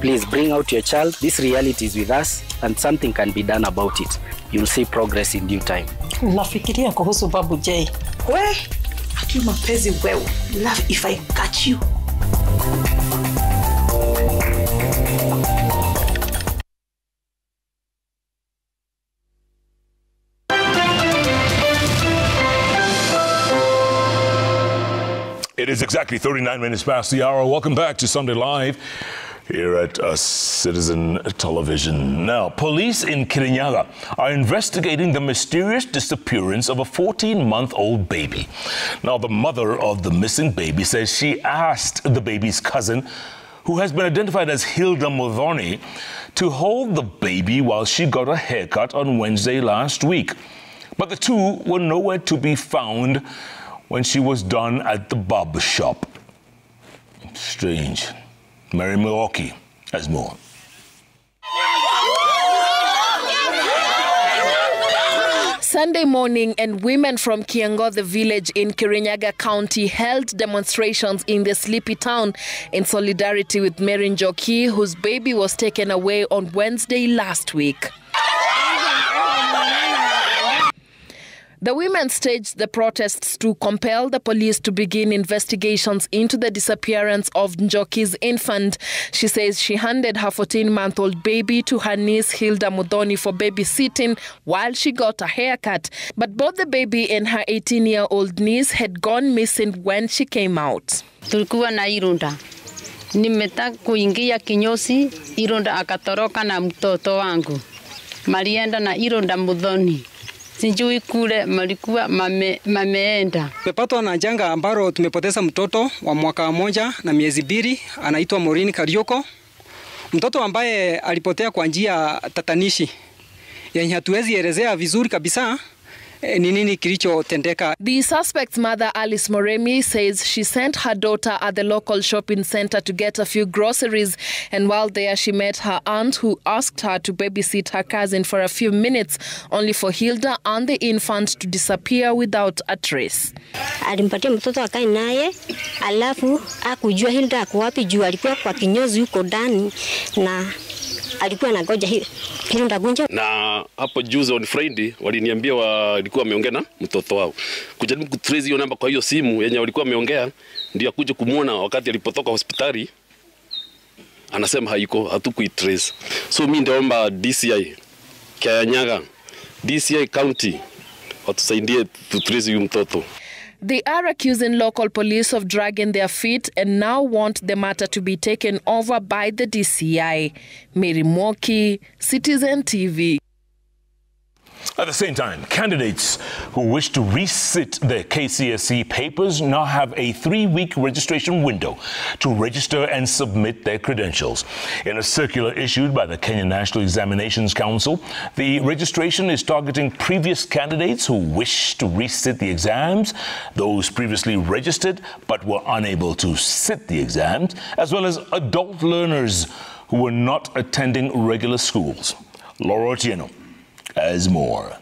Please bring out your child. This reality is with us and something can be done about it. You'll see progress in due time. Nafikiria kuhusu Babu J. We, aki mapenzi wewe. Love if I catch you. It is exactly 39 minutes past the hour. Welcome back to Sunday Live here at Citizen Television. Now, police in Kirinyaga are investigating the mysterious disappearance of a 14-month-old baby. Now, the mother of the missing baby says she asked the baby's cousin, who has been identified as Hilda Muthoni, to hold the baby while she got a haircut on Wednesday last week. But the two were nowhere to be found when she was done at the barber shop. Strange. Mary Milwaukee has more. Sunday morning, and women from Kiango, the village in Kirinyaga County, held demonstrations in the sleepy town in solidarity with Mary Njoki, whose baby was taken away on Wednesday last week. The women staged the protests to compel the police to begin investigations into the disappearance of Njoki's infant. She says she handed her 14-month-old baby to her niece Hilda Muthoni for babysitting while she got a haircut. But both the baby and her 18-year-old niece had gone missing when she came out. Tulikuwa na Irunda. Nimetaka kuingia kinyozi, Irunda akatoroka na mtoto wangu. Marienda na Irunda Muthoni. Sijui kule malikuwa mameenda. Tumepatwa na janga ambalo tumepoteza mtoto wa mwaka mmoja na miezi 2, anaitwa Morini Karioko. Mtoto ambaye alipotea kwa njia tatanishi. Yenye hatuwezi elezea vizuri kabisa ni nini kilichotendeka. The suspect's mother, Alice Moremi, says she sent her daughter at the local shopping center to get a few groceries, and while there she met her aunt, who asked her to babysit her cousin for a few minutes, only for Hilda and the infant to disappear without a trace. Alimpatia mtoto akae naye, alafu akujua Hilda ako wapi juu alikuwa kwa kinyozi huko ndani na alikuwa anagoja Hilda gunja. Na hapo juzi on Friday waliniambia walikuwa wameongea na mtoto wao. Kujaribu kutrace hiyo namba kwa hiyo simu yenye walikuwa wameongea ndio akuje kumuona wakati alipotoka hospitali. Anasema haiko, hatukuitrace. So mimi ndaomba DCI Kirinyaga, DCI County watusaidie tutrace huyo mtoto. They are accusing local police of dragging their feet and now want the matter to be taken over by the DCI. Mary Milwaukee, Citizen TV. At the same time, candidates who wish to resit their KCSE papers now have a 3-week registration window to register and submit their credentials. In a circular issued by the Kenya National Examinations Council, the registration is targeting previous candidates who wish to resit the exams, those previously registered but were unable to sit the exams, as well as adult learners who were not attending regular schools. Laura Otieno has more.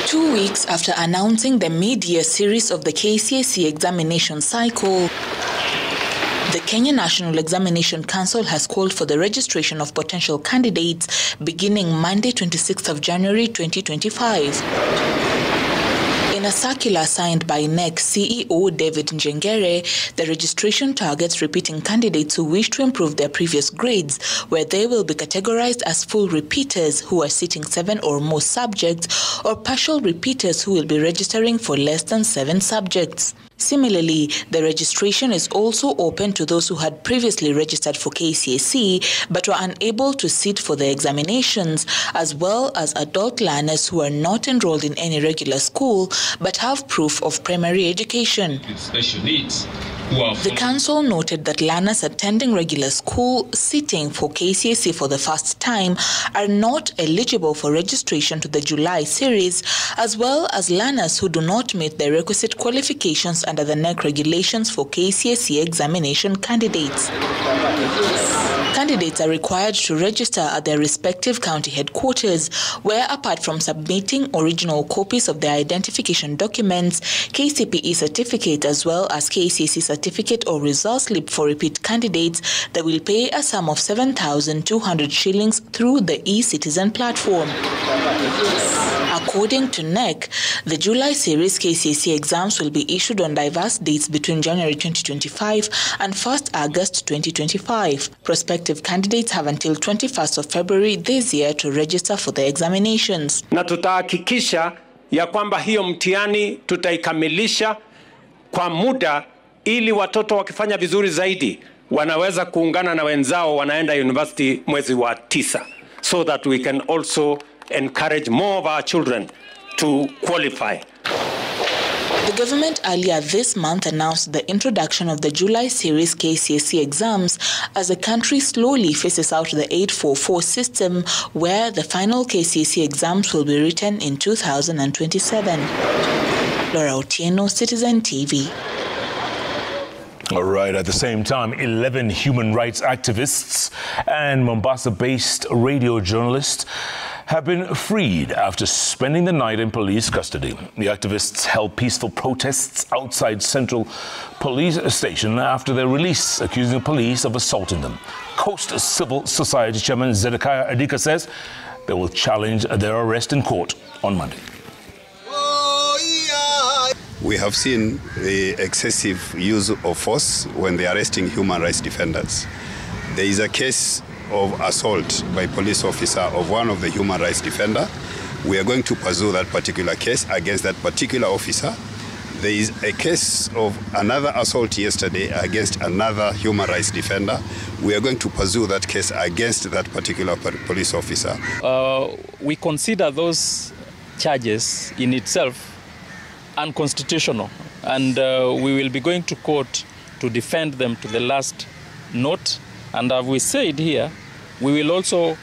2 weeks after announcing the mid-year series of the KCSE examination cycle, the Kenya National Examination Council has called for the registration of potential candidates beginning Monday, 26th of January 2025. In a circular signed by NEC CEO David Njengere, the registration targets repeating candidates who wish to improve their previous grades, where they will be categorized as full repeaters who are sitting 7 or more subjects, or partial repeaters who will be registering for less than 7 subjects. Similarly, the registration is also open to those who had previously registered for KCSE but were unable to sit for the examinations, as well as adult learners who are not enrolled in any regular school but have proof of primary education. With special needs. The council noted that learners attending regular school sitting for KCSE for the first time are not eligible for registration to the July series, as well as learners who do not meet the requisite qualifications under the NEC regulations for KCSE examination candidates. Candidates are required to register at their respective county headquarters, where apart from submitting original copies of their identification documents, KCPE certificate as well as KCSE certificate or result slip for repeat candidates, they will pay a sum of 7,200 shillings through the e-Citizen platform. According to NEC, the July series KCSE exams will be issued on diverse dates between January 2025 and 1st August 2025. Prospective candidates have until 21st of February this year to register for the examinations. Na tutahakikisha ya kwamba hiyo mtihani tutaikamilisha kwa muda ili watoto wakifanya vizuri zaidi wanaweza kuungana na wenzao wanaenda university mwezi wa 9, so that we can also encourage more of our children to qualify. The government earlier this month announced the introduction of the July series KCSE exams as the country slowly faces out the 844 system, where the final KCSE exams will be written in 2027. Laura Otieno, Citizen TV. All right, at the same time, 11 human rights activists and Mombasa-based radio journalists have been freed after spending the night in police custody. The activists held peaceful protests outside Central Police Station after their release, accusing the police of assaulting them. Coast Civil Society Chairman Zedekiah Adika says they will challenge their arrest in court on Monday. We have seen the excessive use of force when they are arresting human rights defenders. There is a case of assault by police officer of one of the human rights defender. We are going to pursue that particular case against that particular officer. There is a case of another assault yesterday against another human rights defender. We are going to pursue that case against that particular police officer. We consider those charges in itself unconstitutional, and we will be going to court to defend them to the last note. And as we said here, we will also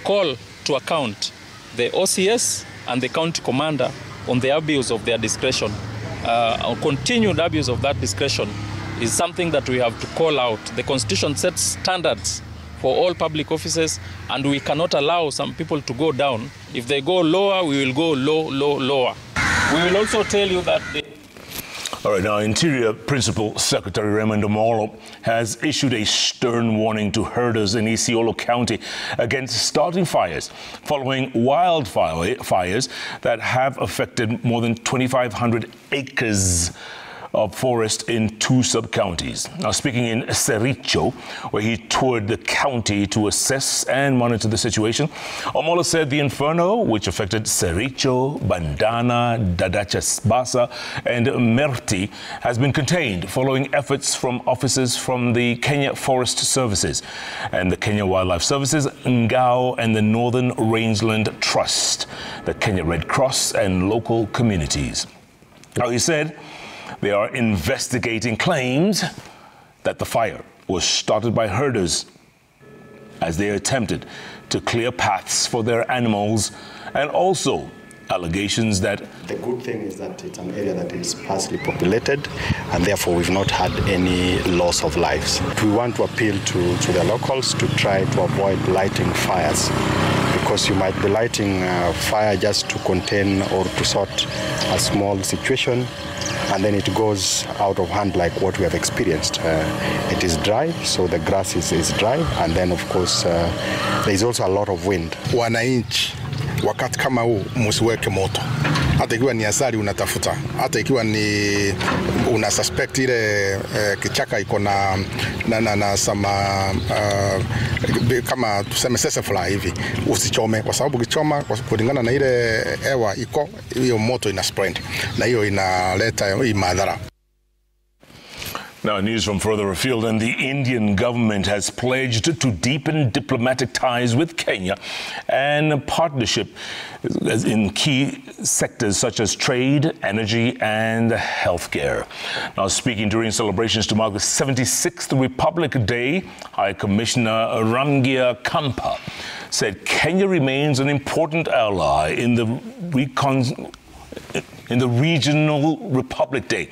call to account the OCS and the county commander on the abuse of their discretion. Continued abuse of that discretion is something that we have to call out. The Constitution sets standards for all public offices, and we cannot allow some people to go down. If they go lower, we will go lower. We will also tell you that All right, now Interior Principal Secretary Raymond Omolo has issued a stern warning to herders in Isiolo County against starting fires following wildfires that have affected more than 2,500 acres of forest in 2 sub-counties. Now, speaking in Sericho, where he toured the county to assess and monitor the situation, Omolo said the inferno, which affected Sericho, Bandana, Dadachasbasa, and Merti, has been contained following efforts from officers from the Kenya Forest Services and the Kenya Wildlife Services, Ngao, and the Northern Rangeland Trust, the Kenya Red Cross, and local communities. Now, he said they are investigating claims that the fire was started by herders as they attempted to clear paths for their animals, and also allegations that the good thing is that it's an area that is sparsely populated, and therefore we've not had any loss of lives. We want to appeal to the locals to try to avoid lighting fires, because you might be lighting fire just to contain or to sort a small situation, and then it goes out of hand like what we have experienced. It is dry, so the grass is dry, and then of course there is also a lot of wind. Wananchi, wakati kama huu msiweke moto. hata ikiwa ni asali unatafuta, hata ikiwa ni una suspect ile kichaka iko na sama kama tuseme sesefly hivi, usichome, kwa sababu kichoma kulingana na ile hewa iko, hiyo moto ina spread na hiyo inaleta hii madhara. Now, news from further afield, and the Indian government has pledged to deepen diplomatic ties with Kenya and partnership in key sectors such as trade, energy, and healthcare. Now, speaking during celebrations to mark the 76th Republic Day, High Commissioner Ramgia Kampa said Kenya remains an important ally in the Regional Republic Day,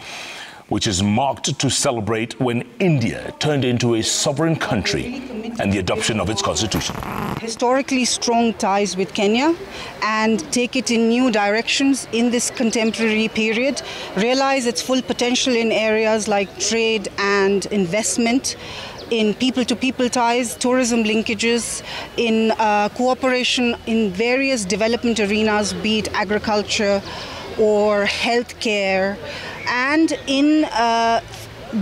which is marked to celebrate when India turned into a sovereign country and the adoption of its constitution. Historically strong ties with Kenya and take it in new directions in this contemporary period, realize its full potential in areas like trade and investment, in people-to-people ties, tourism linkages, in cooperation in various development arenas, be it agriculture or healthcare, and in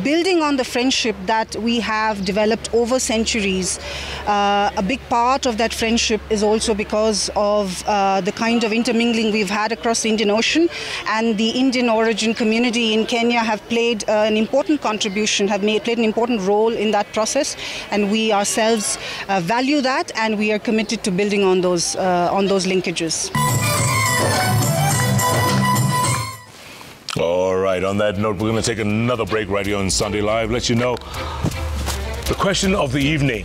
building on the friendship that we have developed over centuries. A big part of that friendship is also because of the kind of intermingling we've had across the Indian Ocean, and the Indian origin community in Kenya have played an important contribution, played an important role in that process, and we ourselves value that, and we are committed to building on those linkages. All right, on that note, we're going to take another break right here on Sunday Live. Let you know the question of the evening.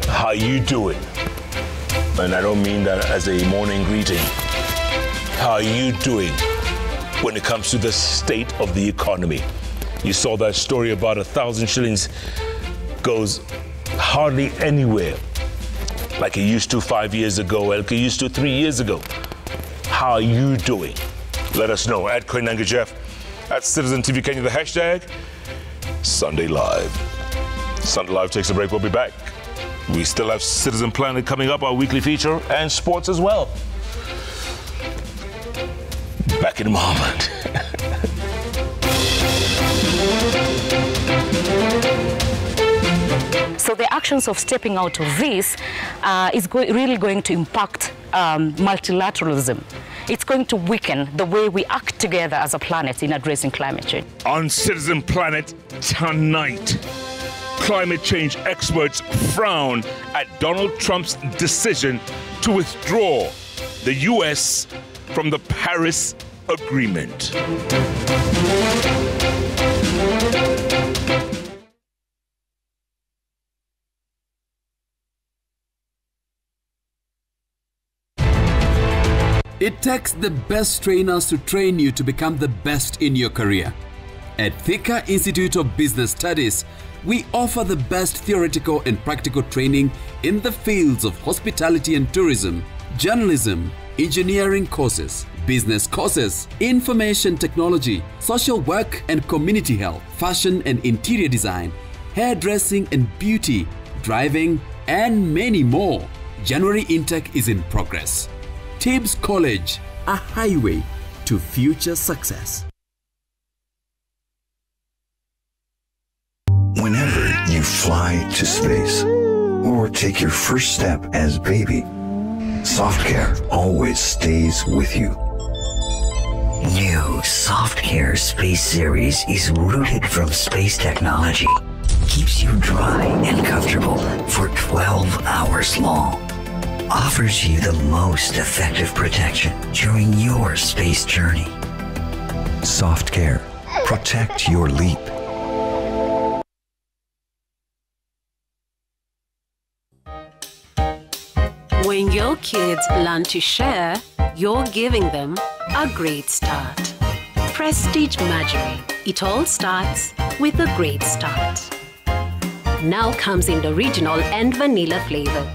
How you doing? And I don't mean that as a morning greeting. How are you doing when it comes to the state of the economy? You saw that story about 1,000 shillings goes hardly anywhere like it used to 5 years ago, like it used to 3 years ago. How are you doing? Let us know at Ken Ginga Jeff, at Citizen TV Kenya, the hashtag Sunday Live. Sunday Live takes a break. We'll be back. We still have Citizen Planet coming up, our weekly feature, and sports as well. Back in a moment. So the actions of stepping out of this is really going to impact multilateralism. It's going to weaken the way we act together as a planet in addressing climate change. On Citizen Planet tonight, climate change experts frown at Donald Trump's decision to withdraw the U.S. from the Paris Agreement. It takes the best trainers to train you to become the best in your career. At Thika Institute of Business Studies, we offer the best theoretical and practical training in the fields of hospitality and tourism, journalism, engineering courses, business courses, information technology, social work and community health, fashion and interior design, hairdressing and beauty, driving, and many more. January intake is in progress. Tibbs College, a highway to future success. Whenever you fly to space or take your first step as baby, SoftCare always stays with you. New SoftCare Space Series is rooted from space technology. Keeps you dry and comfortable for 12 hours long. Offers you the most effective protection during your space journey. SoftCare. Protect your leap. When your kids learn to share, you're giving them a great start. Prestige Margarine. It all starts with a great start. Now comes in the original and vanilla flavor.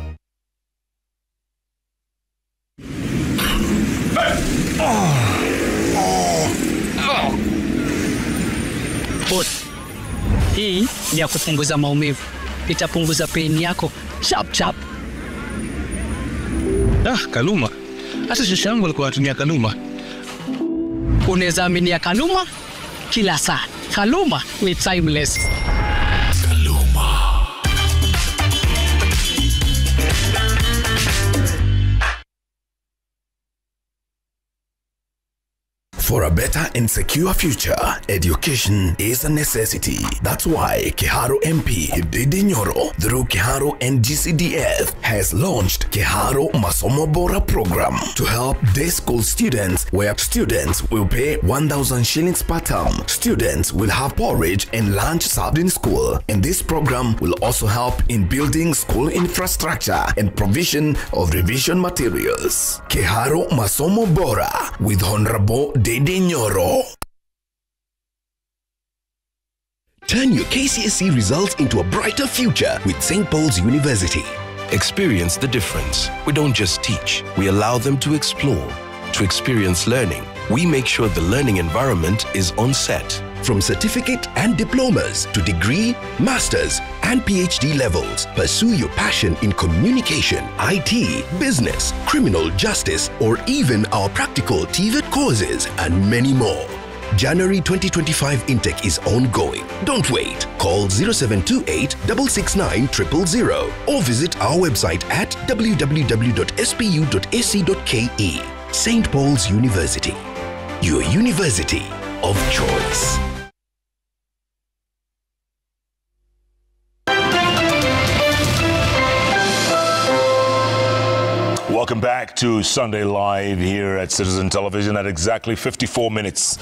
Hii ni ya kupunguza maumivu. Itapunguza pain yako chap chap. Kaluma, Hata shosho yangu alikuwa anatumia Kaluma. Unaweza aminia Kaluma kila saa. Kaluma with timeless. For a better and secure future, education is a necessity. That's why Kiharo MP Dede Nyoro, through Kiharo and GCDF, has launched Kiharo Masomo Bora program to help day school students, where students will pay 1,000 shillings per term. Students will have porridge and lunch served in school. And this program will also help in building school infrastructure and provision of revision materials. Kiharo Masomo Bora with Honorable Dede Nyoro. Turn your KCSE results into a brighter future with St. Paul's University. Experience the difference. We don't just teach, we allow them to explore, to experience learning. We make sure the learning environment is on set. From certificate and diplomas to degree, masters, and PhD levels, pursue your passion in communication, IT, business, criminal justice, or even our practical TVET courses, and many more. January 2025 intake is ongoing. Don't wait. Call 0728 669 000 or visit our website at www.spu.ac.ke. St. Paul's University, your university of choice. Welcome back to Sunday Live here at Citizen Television at exactly 54 minutes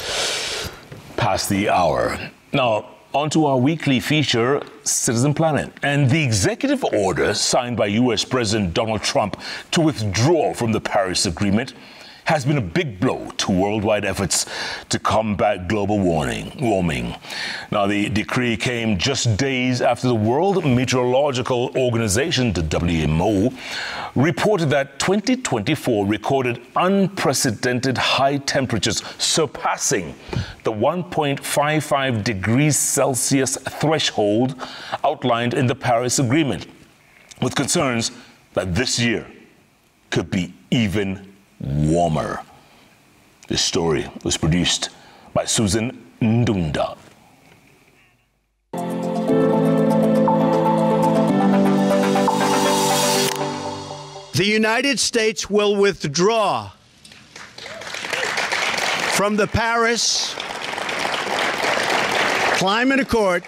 past the hour. Now, on to our weekly feature, Citizen Planet. And the executive order signed by U.S. President Donald Trump to withdraw from the Paris Agreement has been a big blow to worldwide efforts to combat global warming. Now, the decree came just days after the World Meteorological Organization, the WMO, reported that 2024 recorded unprecedented high temperatures surpassing the 1.55 degrees Celsius threshold outlined in the Paris Agreement, with concerns that this year could be even warmer. This story was produced by Susan Ndunda. The United States will withdraw from the Paris Climate Accord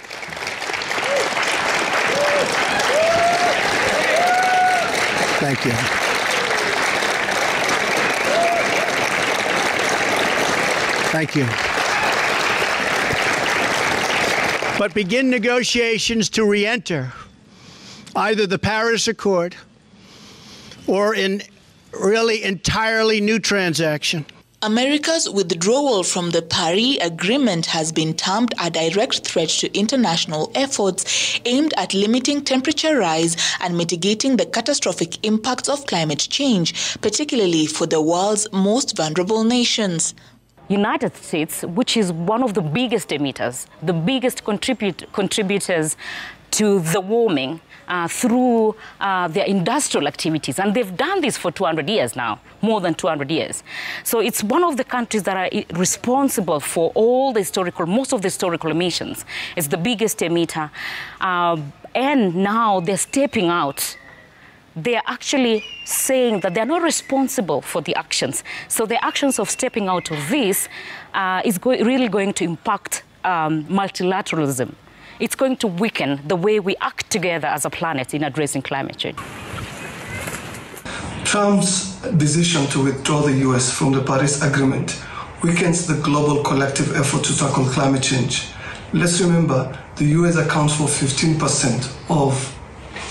Thank you. Thank you. But begin negotiations to re-enter either the Paris Accord or in really entirely new transaction. America's withdrawal from the Paris Agreement has been termed a direct threat to international efforts aimed at limiting temperature rise and mitigating the catastrophic impacts of climate change, particularly for the world's most vulnerable nations. United States, which is one of the biggest emitters, the biggest contributors to the warming through their industrial activities. And they've done this for 200 years now, more than 200 years. So it's one of the countries that are responsible for all the most of the historical emissions. It's the biggest emitter. And now they're stepping out. They're actually saying that they're not responsible for the actions. So the actions of stepping out of this is really going to impact multilateralism. It's going to weaken the way we act together as a planet in addressing climate change. Trump's decision to withdraw the U.S. from the Paris Agreement weakens the global collective effort to tackle climate change. Let's remember, the U.S. accounts for 15% of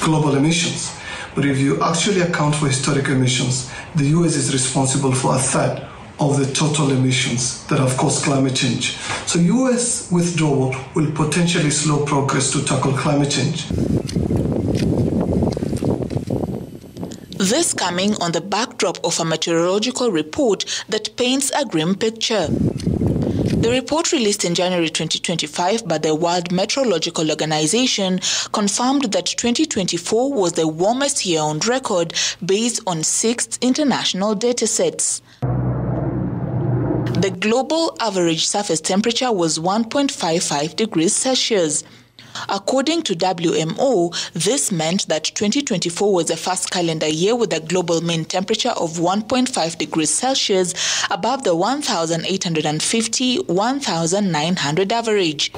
global emissions. But if you actually account for historic emissions, the U.S. is responsible for a third of the total emissions that have caused climate change. So U.S. withdrawal will potentially slow progress to tackle climate change. This coming on the backdrop of a meteorological report that paints a grim picture. The report released in January 2025 by the World Meteorological Organization confirmed that 2024 was the warmest year on record based on 6 international datasets. The global average surface temperature was 1.55 degrees Celsius. According to WMO, this meant that 2024 was the first calendar year with a global mean temperature of 1.5 degrees Celsius above the 1,850-1,900 average.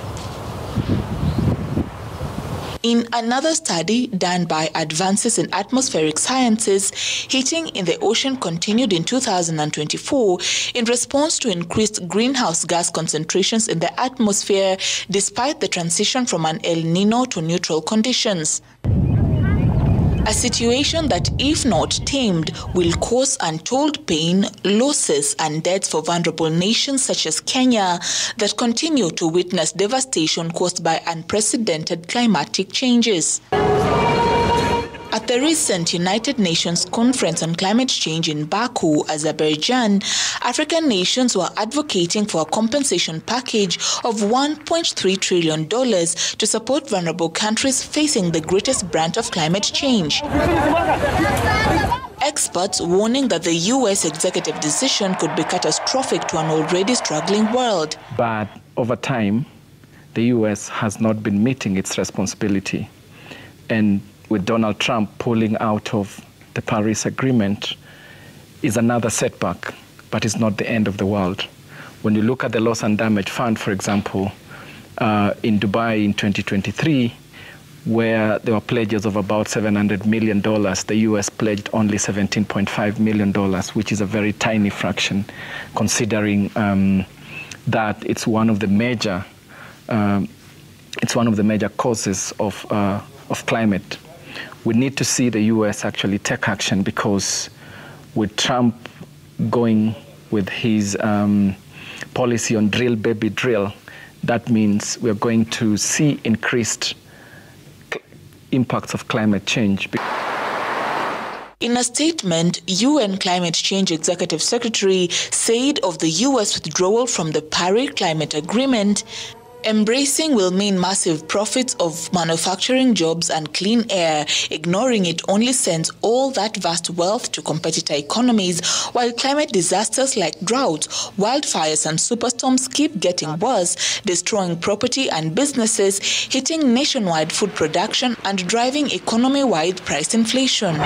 In another study done by Advances in Atmospheric Sciences, heating in the ocean continued in 2024 in response to increased greenhouse gas concentrations in the atmosphere despite the transition from an El Niño to neutral conditions. A situation that, if not tamed, will cause untold pain, losses, and deaths for vulnerable nations such as Kenya that continue to witness devastation caused by unprecedented climatic changes. At the recent United Nations Conference on Climate Change in Baku, Azerbaijan, African nations were advocating for a compensation package of $1.3 trillion to support vulnerable countries facing the greatest brunt of climate change. Experts warning that the U.S. executive decision could be catastrophic to an already struggling world. But over time, the U.S. has not been meeting its responsibility. And with Donald Trump pulling out of the Paris Agreement is another setback, but it's not the end of the world. When you look at the Loss and Damage Fund, for example, in Dubai in 2023, where there were pledges of about $700 million, the U.S. pledged only $17.5 million, which is a very tiny fraction, considering that it's one of the major causes of climate. We need to see the U.S. actually take action, because with Trump going with his policy on drill, baby, drill, that means we're going to see increased impacts of climate change. In a statement, UN Climate Change Executive Secretary said of the U.S. withdrawal from the Paris Climate Agreement, embracing will mean massive profits of manufacturing jobs and clean air. Ignoring it only sends all that vast wealth to competitor economies, while climate disasters like droughts, wildfires and superstorms keep getting worse, destroying property and businesses, hitting nationwide food production and driving economy-wide price inflation.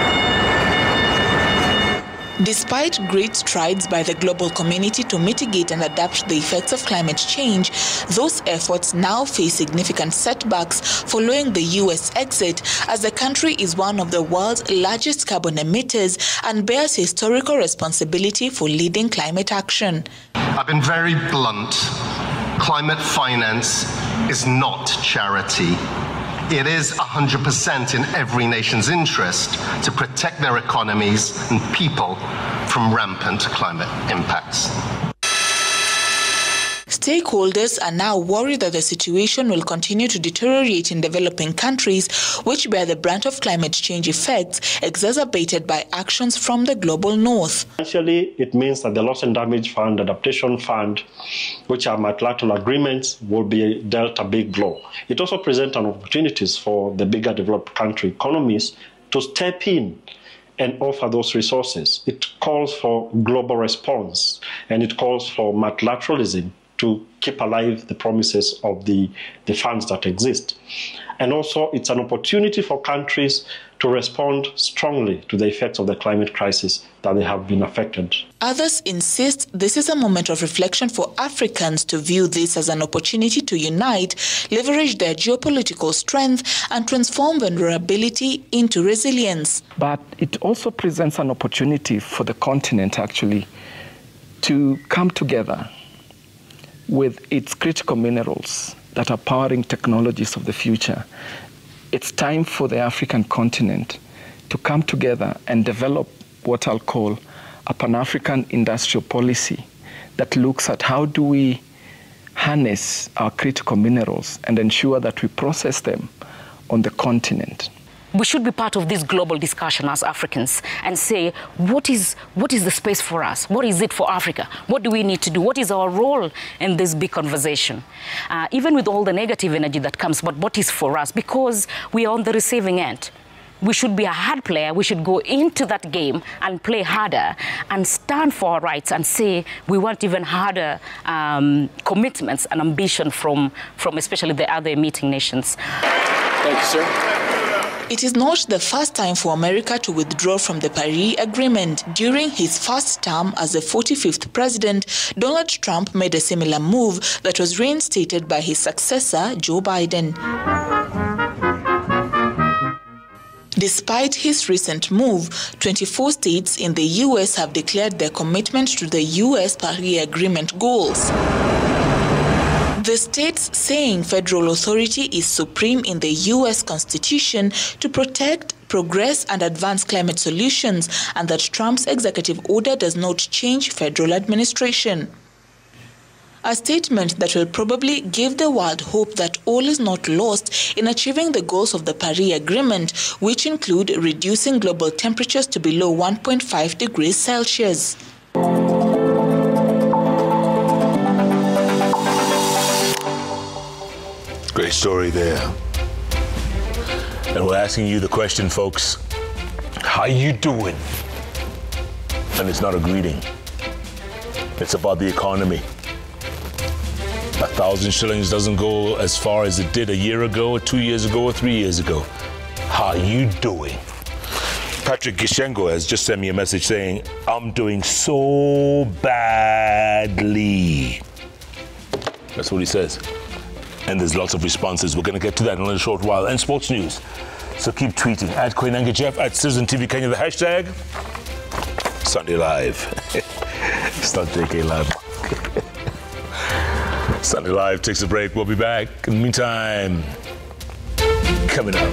Despite great strides by the global community to mitigate and adapt to the effects of climate change, those efforts now face significant setbacks following the U.S. exit, as the country is one of the world's largest carbon emitters and bears historical responsibility for leading climate action. I've been very blunt. Climate finance is not charity. It is 100% in every nation's interest to protect their economies and people from rampant climate impacts. Stakeholders are now worried that the situation will continue to deteriorate in developing countries, which bear the brunt of climate change effects exacerbated by actions from the global north. Essentially, it means that the Loss and Damage Fund, Adaptation Fund, which are multilateral agreements, will be dealt a big blow. It also presents an opportunities for the bigger developed country economies to step in and offer those resources. It calls for global response, and it calls for multilateralism to keep alive the promises of the funds that exist. And also, it's an opportunity for countries to respond strongly to the effects of the climate crisis that they have been affected. Others insist this is a moment of reflection for Africans to view this as an opportunity to unite, leverage their geopolitical strength, and transform vulnerability into resilience. But it also presents an opportunity for the continent, actually, to come together with its critical minerals that are powering technologies of the future. It's time for the African continent to come together and develop what I'll call a Pan-African industrial policy that looks at how do we harness our critical minerals and ensure that we process them on the continent. we should be part of this global discussion as Africans and say, what is the space for us? What is it for Africa? What do we need to do? What is our role in this big conversation? Even with all the negative energy that comes, but what is for us? Because we are on the receiving end. We should be a hard player. We should go into that game and play harder and stand for our rights and say we want even harder commitments and ambition from especially the other emitting nations. Thank you, sir. It is not the first time for America to withdraw from the Paris Agreement. During his first term as the 45th president, Donald Trump made a similar move that was reinstated by his successor, Joe Biden. Despite his recent move, 24 states in the U.S. have declared their commitment to the U.S. Paris Agreement goals. The states saying federal authority is supreme in the U.S. Constitution to protect, progress, and advance climate solutions, and that Trump's executive order does not change federal administration. A statement that will probably give the world hope that all is not lost in achieving the goals of the Paris Agreement, which include reducing global temperatures to below 1.5 degrees Celsius. Great story there. And we're asking you the question, folks, how you doing? And it's not a greeting. It's about the economy. 1,000 shillings doesn't go as far as it did a year ago, 2 years ago, or 3 years ago. How you doing? Patrick Gishengo has just sent me a message saying, I'm doing so badly. That's what he says. And there's lots of responses. We're going to get to that in a little short while. And sports news. So keep tweeting at Koinange Jeff, at Citizen TV Kenya, the hashtag Sunday Live. It's not JK Live. Sunday Live takes a break. We'll be back. In the meantime, coming up.